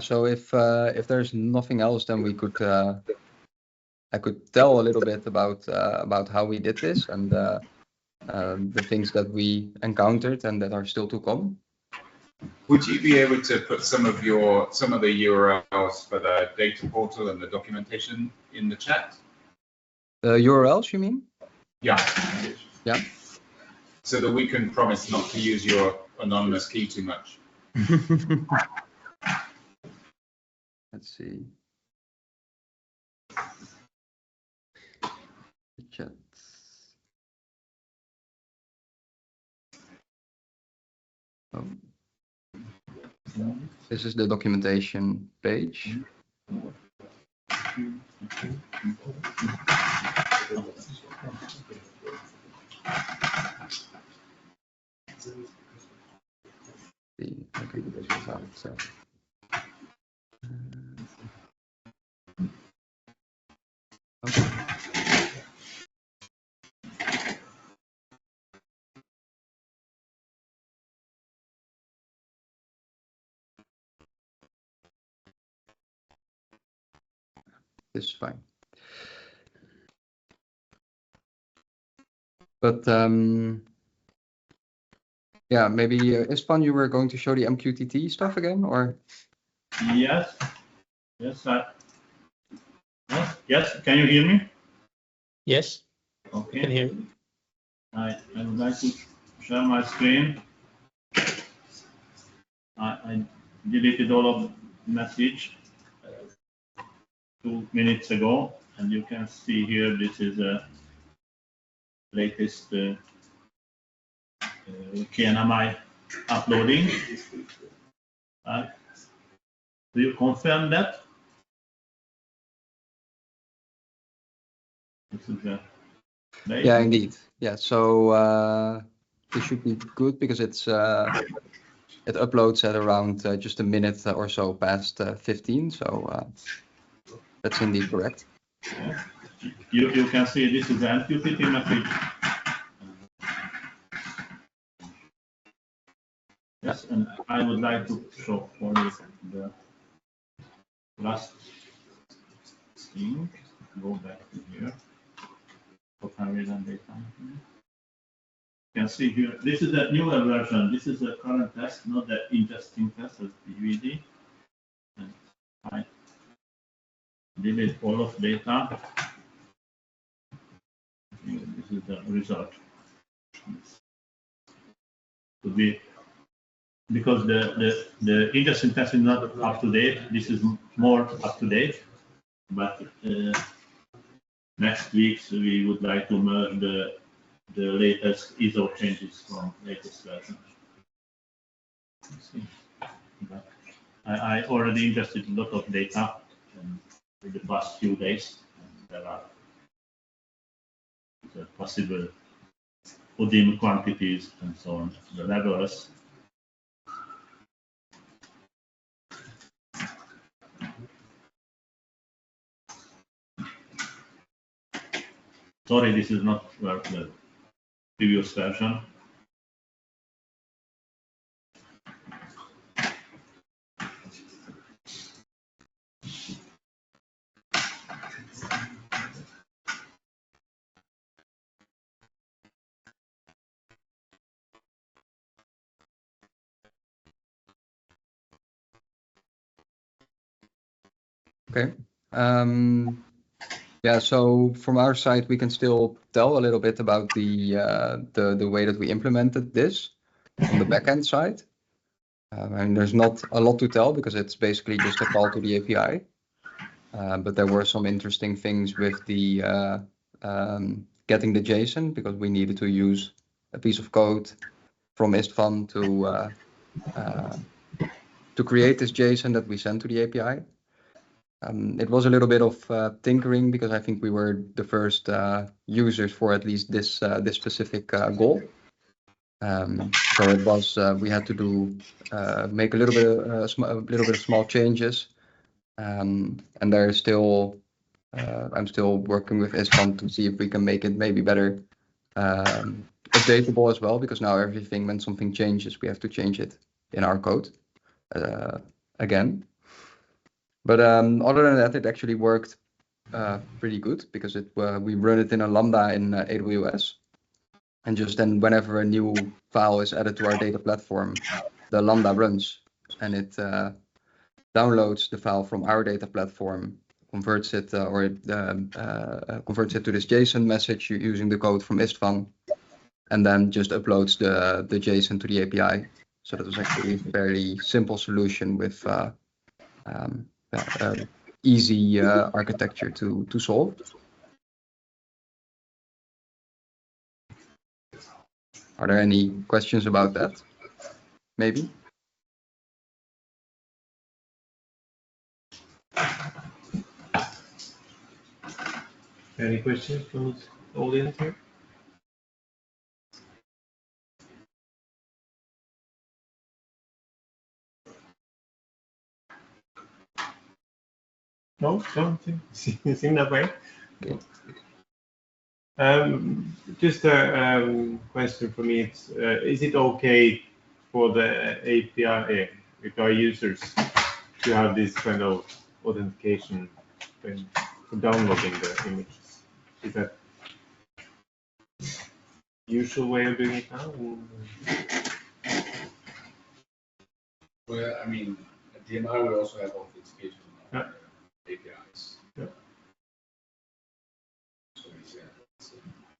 So if there's nothing else, then we could I could tell a little bit about how we did this and the things that we encountered and that are still to come. Would you be able to put some of the URLs for the data portal and the documentation in the chat? The URLs, you mean? Yeah. Yeah. So that we can promise not to use your anonymous key too much. Let's see. The chat. Oh. This is the documentation page. Okay, this is how it's okay. This is fine. But yeah, maybe Ispan, you were going to show the MQTT stuff again, or? Yes. Yes. Yes. Can you hear me? Yes. Okay. I can hear you. I would like to share my screen. I deleted all of the message 2 minutes ago, and you can see here this is the latest KNMI uploading. Do you confirm that? This is yeah, indeed. Yeah, so this should be good because it's it uploads at around just a minute or so past 15. So that's indeed correct. Yeah. You can see this is the MQTT message. Yes, and I would like to show for you the last thing. Go back to here. You can see here, this is the newer version. This is the current test, not the ingesting test as DVD. And I delete all of data. is the result. Could be because the index syntax is not up to date. This is more up to date, but next week we would like to merge the latest ISO changes from latest version. But I already ingested a lot of data in the past few days. And there are the possible ODIM quantities and so on, the levels. Sorry, this is not the previous version. Okay. Yeah, so from our side, we can still tell a little bit about the way that we implemented this on the backend side. And there's not a lot to tell because it's basically just a call to the API. But there were some interesting things with the getting the JSON because we needed to use a piece of code from Istvan to create this JSON that we sent to the API. It was a little bit of tinkering because I think we were the first users for at least this specific goal. So it was we had to do make a little bit of small changes, and there's still I'm still working with Istvan to see if we can make it maybe better updatable as well, because now everything when something changes we have to change it in our code again. But other than that, it actually worked pretty good because we run it in a Lambda in AWS. And just then whenever a new file is added to our data platform, the Lambda runs and it downloads the file from our data platform, converts it converts it to this JSON message using the code from Istvan, and then just uploads the JSON to the API. So that was actually a fairly simple solution with easy architecture to solve. Are there any questions about that? Maybe? Any questions from the audience here? No, don't seem that way. Okay. Just a question for me. It's, is it okay for the API users to have this kind of authentication when for downloading the images? Is that usual way of doing it now? Well, I mean, at DMI we also have authentication on our APIs. Yeah. So, yeah.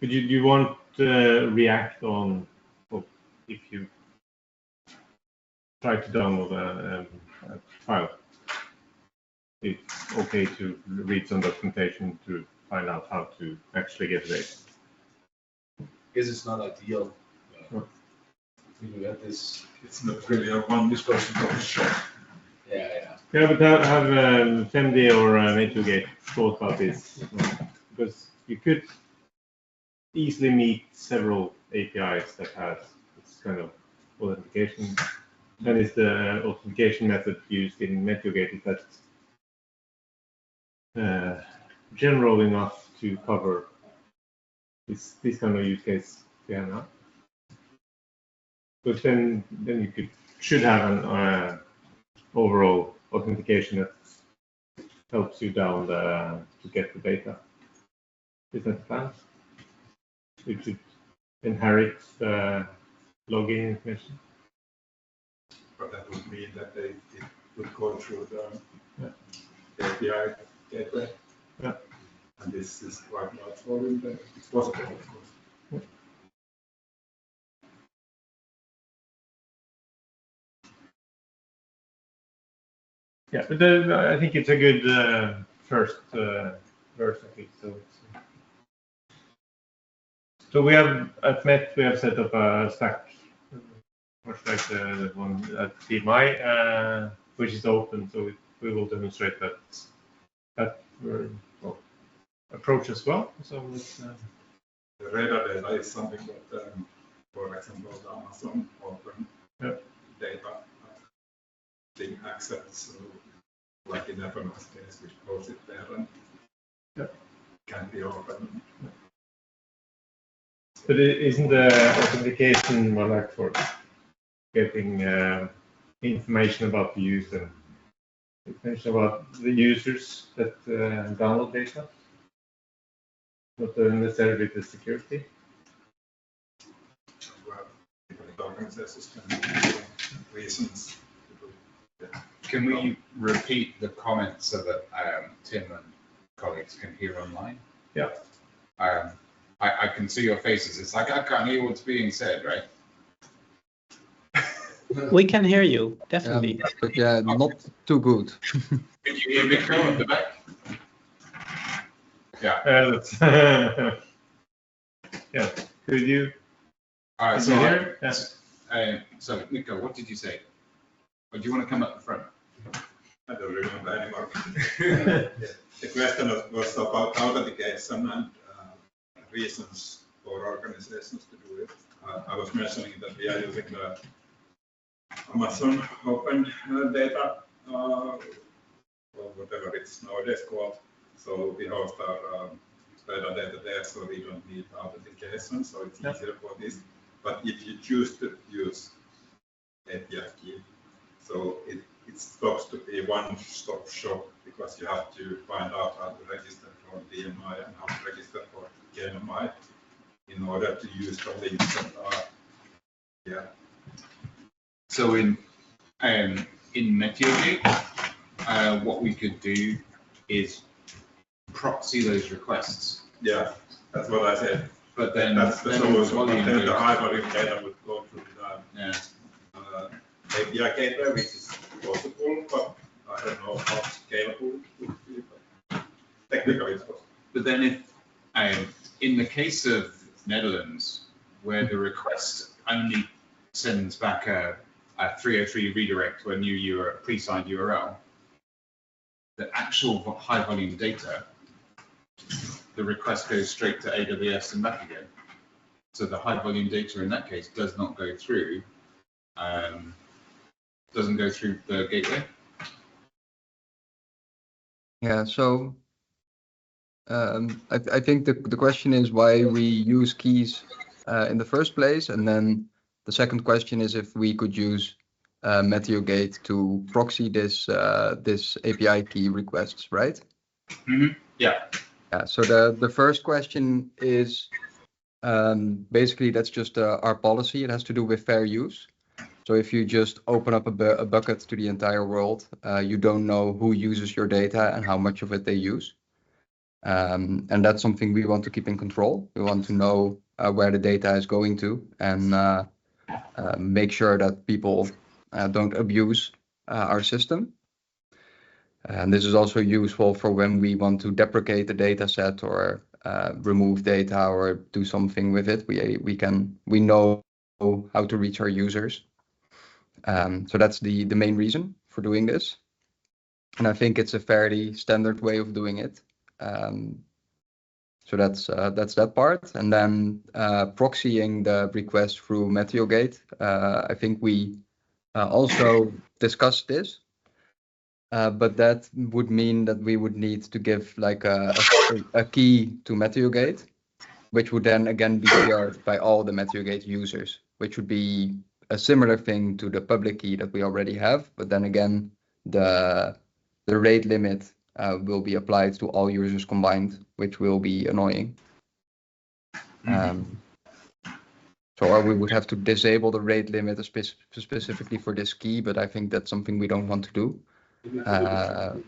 But you want React on, well, if you try to download a file, it's okay to read some documentation to find out how to actually get it. Because it's not ideal. We had this. It's not really a one discussion of the shop. Yeah. Yeah, but have FemD or MeteoGate thought about this? Because you could easily meet several APIs that has this kind of authentication. Then is the authentication method used in MeteoGate, is that general enough to cover this kind of use case we have now? But then you should have an overall authentication that helps you down to get the data. Is that the plan? You should inherit the login information. But that would mean that it would go through the API gateway. Yeah. And this is quite large volume, then it's possible, of course. Yeah, but I think it's a good first version of it. So we have at Met, we have set up a stack, much like the one at TMI, which is open. So we will demonstrate that approach as well. So it's, the radar data is something that, for example, the Amazon open data being accessed, so like in FMS case, which goes it there and can be open. But isn't the authentication more like for getting information about the user, information about the users that download data, not necessarily the security? Well, different organizations can have reasons to do it. Can we repeat the comments so that Tim and colleagues can hear online? Yeah. I can see your faces. It's like I can't hear what's being said, right? We can hear you, definitely. But yeah, not too good. Could you hear Mikko at the back? Yeah. That's yeah. Could you? All right. Could So, you hear? Yeah. So Mikko, what did you say? Or do you want to come up the front? I don't remember anymore. The question was about authentication and reasons for organizations to do it. I was mentioning that we are using the Amazon open data, or whatever it's nowadays called. So we host our data there, so we don't need authentication, so it's easier for this. But if you choose to use API key, so it stops to be one-stop shop, because you have to find out how to register for DMI and how to register for KMI in order to use the links that are So in MeteoGate, what we could do is proxy those requests. Yeah, that's what I said. But then that's the solution. But then the high volume data would go through the API gateway, which is possible, but I don't know how scalable it would be. But technically, it's possible. But then if in the case of Netherlands, where the request only sends back a 303 redirect to a new pre-signed URL, the actual high volume data, the request goes straight to AWS and back again. So the high volume data in that case does not go through, doesn't go through the gateway. Yeah, so I think the question is why we use keys in the first place, and then the second question is if we could use MeteoGate to proxy this API key requests, right? Mm-hmm. Yeah. Yeah. So the first question is basically that's just our policy. It has to do with fair use. So if you just open up a bucket to the entire world, you don't know who uses your data and how much of it they use. And that's something we want to keep in control. We want to know where the data is going to, and make sure that people don't abuse our system. And this is also useful for when we want to deprecate the data set or remove data or do something with it. We know how to reach our users. So that's the main reason for doing this. And I think it's a fairly standard way of doing it. So that's that part. And then proxying the request through MeteoGate. I think we also discussed this, but that would mean that we would need to give like a key to MeteoGate, which would then again be shared by all the MeteoGate users, which would be a similar thing to the public key that we already have. But then again, the rate limit will be applied to all users combined, which will be annoying. So we would have to disable the rate limit specifically for this key, but I think that's something we don't want to do.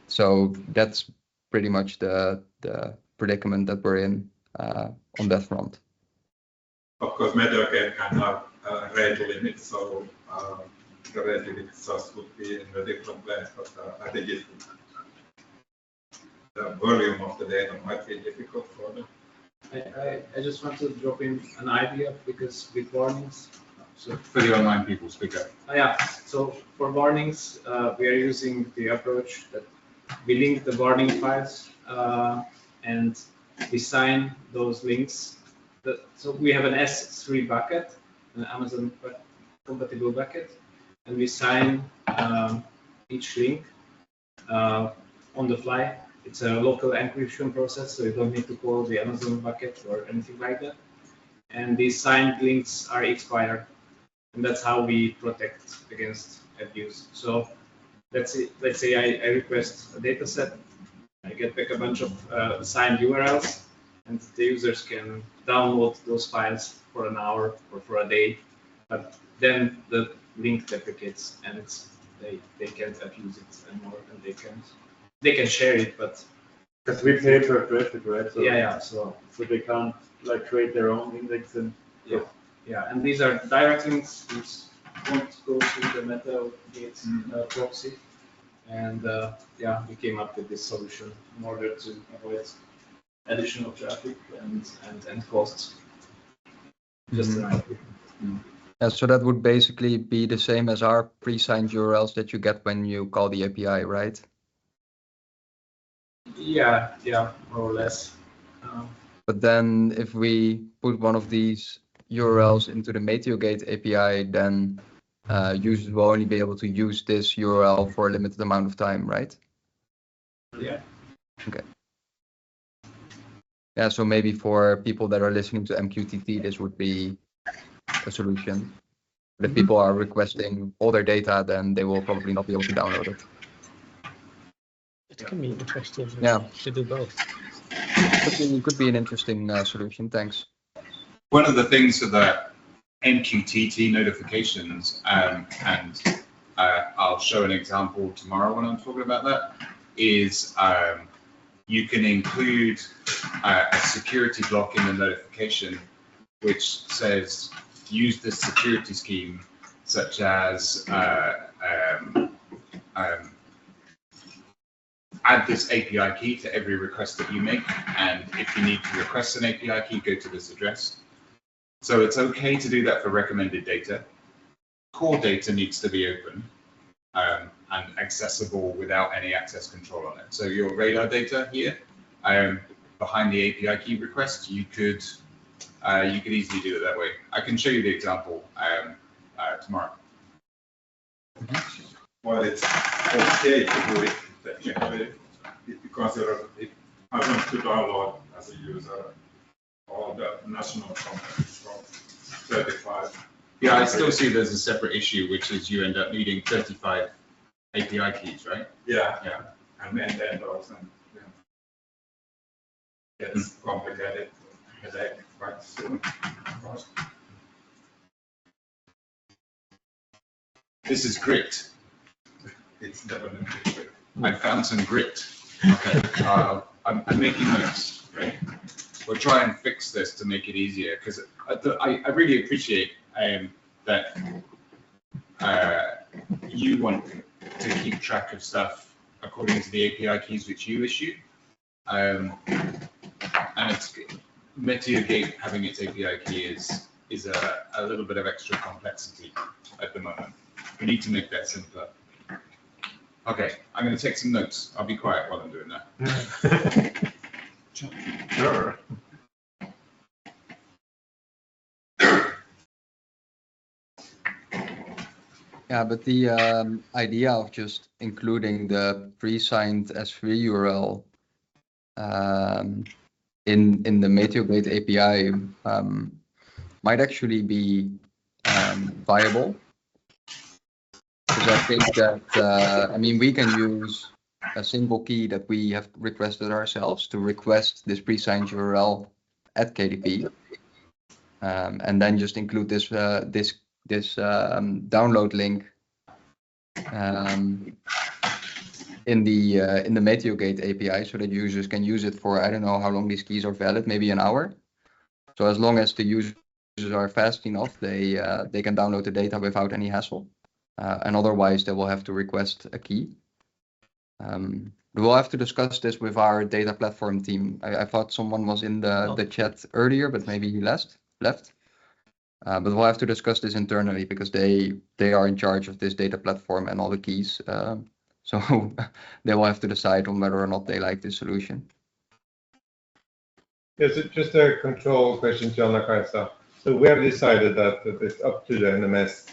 So that's pretty much the predicament that we're in on that front. Of course, MeteoGate can have rate limits, so relatively source would be in a different place, but I think the volume of the data might be difficult for them. I just want to drop in an idea because with warnings. So For the online people, speak up. yeah, so for warnings, we are using the approach that we link the warning files and we sign those links. So we have an S3 bucket, an Amazon compatible bucket, and we sign each link on the fly. It's a local encryption process, so you don't need to call the Amazon bucket or anything like that. And these signed links are expired, and that's how we protect against abuse. So let's say I request a data set, I get back a bunch of signed URLs, and the users can download those files for an hour or for a day, but then the link deprecates and they can't abuse it anymore, and they can share it, but because we pay per traffic, right? So, yeah. So they can't like create their own index and yeah. And these are direct links which won't go through the MeteoGate proxy. And yeah, we came up with this solution in order to avoid additional traffic and costs. Just an idea. Yeah, so that would basically be the same as our pre-signed URLs that you get when you call the API, right? Yeah, more or less. But then if we put one of these URLs into the MeteoGate API, then users will only be able to use this URL for a limited amount of time, right? Yeah. Okay. Yeah, so maybe for people that are listening to MQTT, this would be a solution. But if people are requesting all their data, then they will probably not be able to download it. It can be interesting to do both. Could be an interesting solution. Thanks. One of the things for the MQTT notifications, and I'll show an example tomorrow when I'm talking about that, is you can include a security block in the notification which says use this security scheme, such as add this API key to every request that you make, and if you need to request an API key, go to this address. So it's okay to do that for recommended data. Core data needs to be open and accessible without any access control on it. So your radar data here, behind the API key request, you could easily do it that way. I can show you the example tomorrow. Well, it's okay to do it technically because I want to download as a user all the national companies from 35. Yeah, I still see there's a separate issue, which is you end up needing 35 API keys, right? Yeah. And then those, and it's complicated headache quite soon. This is grit. It's definitely grit. I found some grit. Okay, I'm making notes. Right? We'll try and fix this to make it easier, because I really appreciate that you want to keep track of stuff according to the API keys which you issue. And it's MeteoGate having its API key is a little bit of extra complexity at the moment. We need to make that simpler. Okay, I'm going to take some notes. I'll be quiet while I'm doing that. Sure. Yeah, but the idea of just including the pre-signed S3 URL in the MeteoGate API might actually be viable. Because I think that, I mean, we can use a single key that we have requested ourselves to request this pre-signed URL at KDP, and then just include this download link in the MeteoGate API, so that users can use it for, I don't know how long these keys are valid, maybe an hour. So as long as the users are fast enough, they can download the data without any hassle. and otherwise they will have to request a key. We will have to discuss this with our data platform team. I thought someone was in the chat earlier, but maybe he left. But we'll have to discuss this internally because they are in charge of this data platform and all the keys. So they will have to decide on whether or not they like this solution. Yes, just a control question to Anna-Kaisa. So we have decided that it's up to the NMS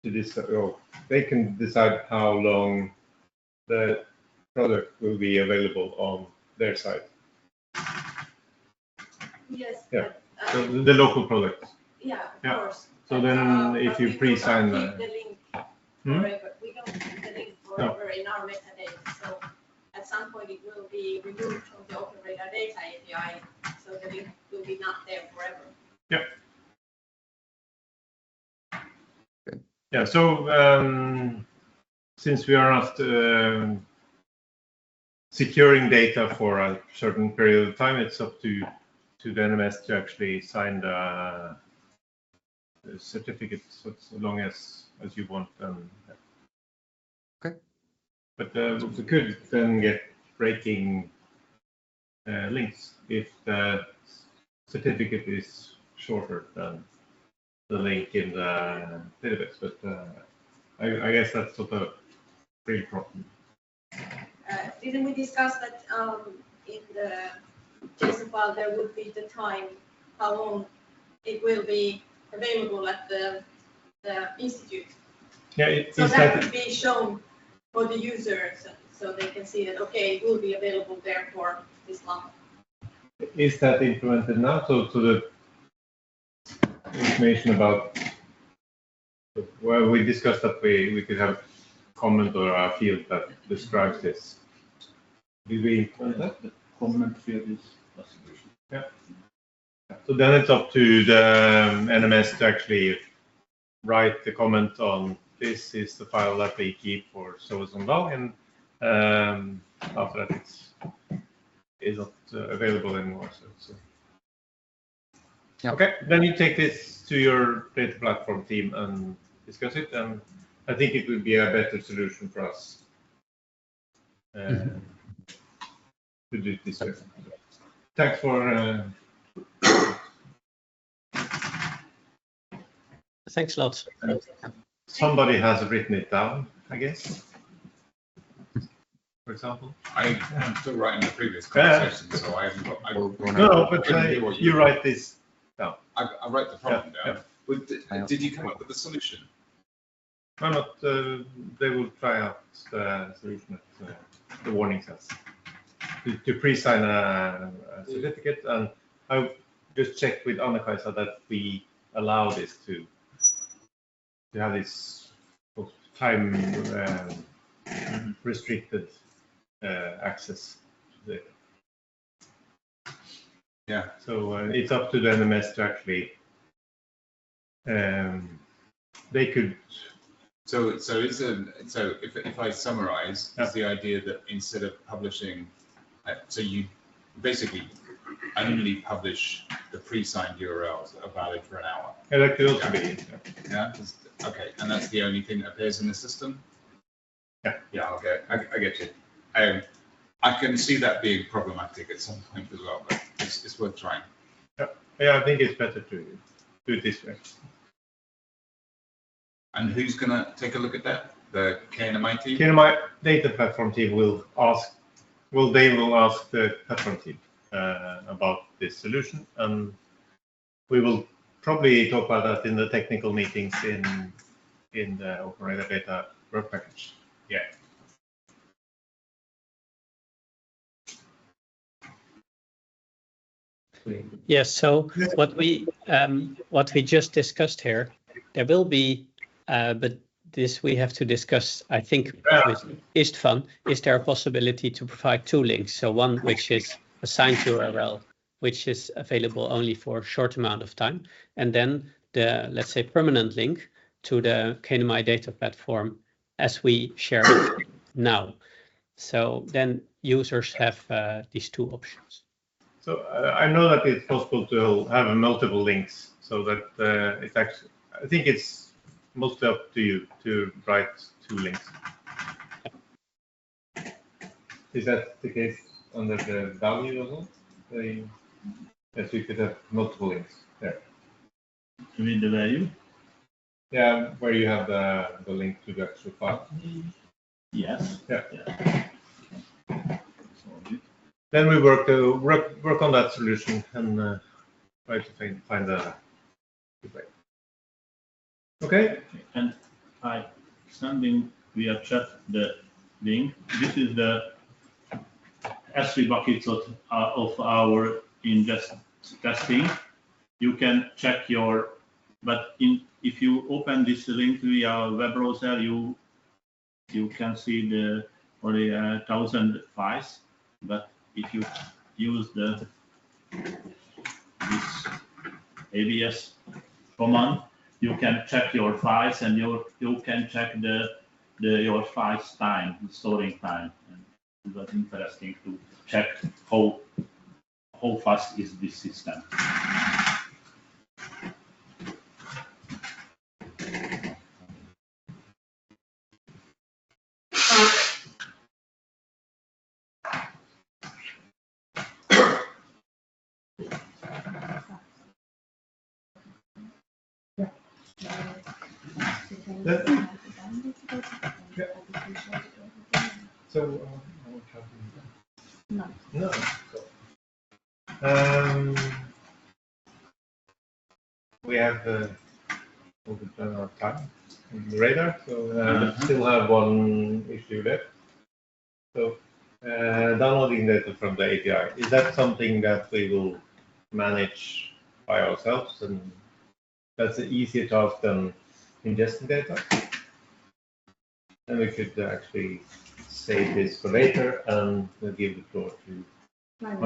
to decide, or they can decide how long the product will be available on their site. Yes. Yeah. But, So the local product. Yeah, of Yeah. course. So But, then if you pre-sign that. The link forever. We don't keep the link forever in our metadata. So at some point it will be removed from the Open Radar Data API. So the link will be not there forever. Yeah. Yeah, so since we are not securing data for a certain period of time, it's up to the NMS to actually sign the certificate so long as you want. Okay. But we could then get breaking links if the certificate is shorter than the link in the database. But I guess that's not a real problem. Didn't we discuss that in the JSON file there would be the time, how long it will be available at the institute? Yeah, so that could be shown for the users so they can see that, okay, it will be available there for this long. Is that implemented now? So the information about, well, we discussed that we could have a comment or a field that describes this. Did we implement that? The comment field is a solution. Yeah. So then it's up to the NMS to actually write the comment on this is the file that they keep for so long, and after that it's not available anymore. So. Yeah. Okay, then you take this to your data platform team and discuss it, and I think it would be a better solution for us to do it this way. Thanks for. Thanks a lot. Somebody has written it down, I guess. For example, I'm still writing the previous conversation, so I haven't got. No, but you write this down. I write the problem down. But did you come up with the solution? No, not. They will try out the solution that the warning says. To pre-sign a certificate, and I just checked with Anna-Kaisa that we allow this to have this time restricted access to it. Yeah. So it's up to the NMS to actually. They could. So if I summarize, is the idea that instead of publishing, so you basically only publish the pre-signed URLs that are valid for an hour. Yeah, that could also be. Yeah. Okay, and that's the only thing that appears in the system. Yeah. Yeah. Okay. I get you. I can see that being problematic at some point as well, but it's worth trying. Yeah, I think it's better to do it this way. And who's going to take a look at that? The KNMI team? KNMI data platform team will ask. Well, they will ask the platform team about this solution, and we will probably talk about that in the technical meetings in the Open Radar Data work package. Yeah. Yes. So what we just discussed here, there will be, but this we have to discuss. I think with Istvan, is there a possibility to provide two links? So one which is a signed URL, which is available only for a short amount of time, and then the, let's say, permanent link to the KNMI data platform as we share it now. So then users have these two options. So I know that it's possible to have multiple links, so that it's actually, I think it's mostly up to you to write 2 links. Is that the case under the value as well? Yes, we could have multiple links there. With the value? Yeah, where you have the link to the actual file. Yes. Yeah. Yeah. Then we work on that solution and try to find a good way. Okay. And I sending via chat the link. This is the S3 buckets of our ingest testing. You can check your, but if you open this link via web browser, you can see the only 1,000 files. But if you use this ABS command, you can check your files and you can check your files time, the storing time. And it was interesting to check how fast is this system. So, No. No. We have overrun our time on the radar, so we still have one issue left. So, downloading data from the API, is that something that we will manage by ourselves? And that's an easier task than ingesting data? And we should actually save this for later and give the floor to Marlies.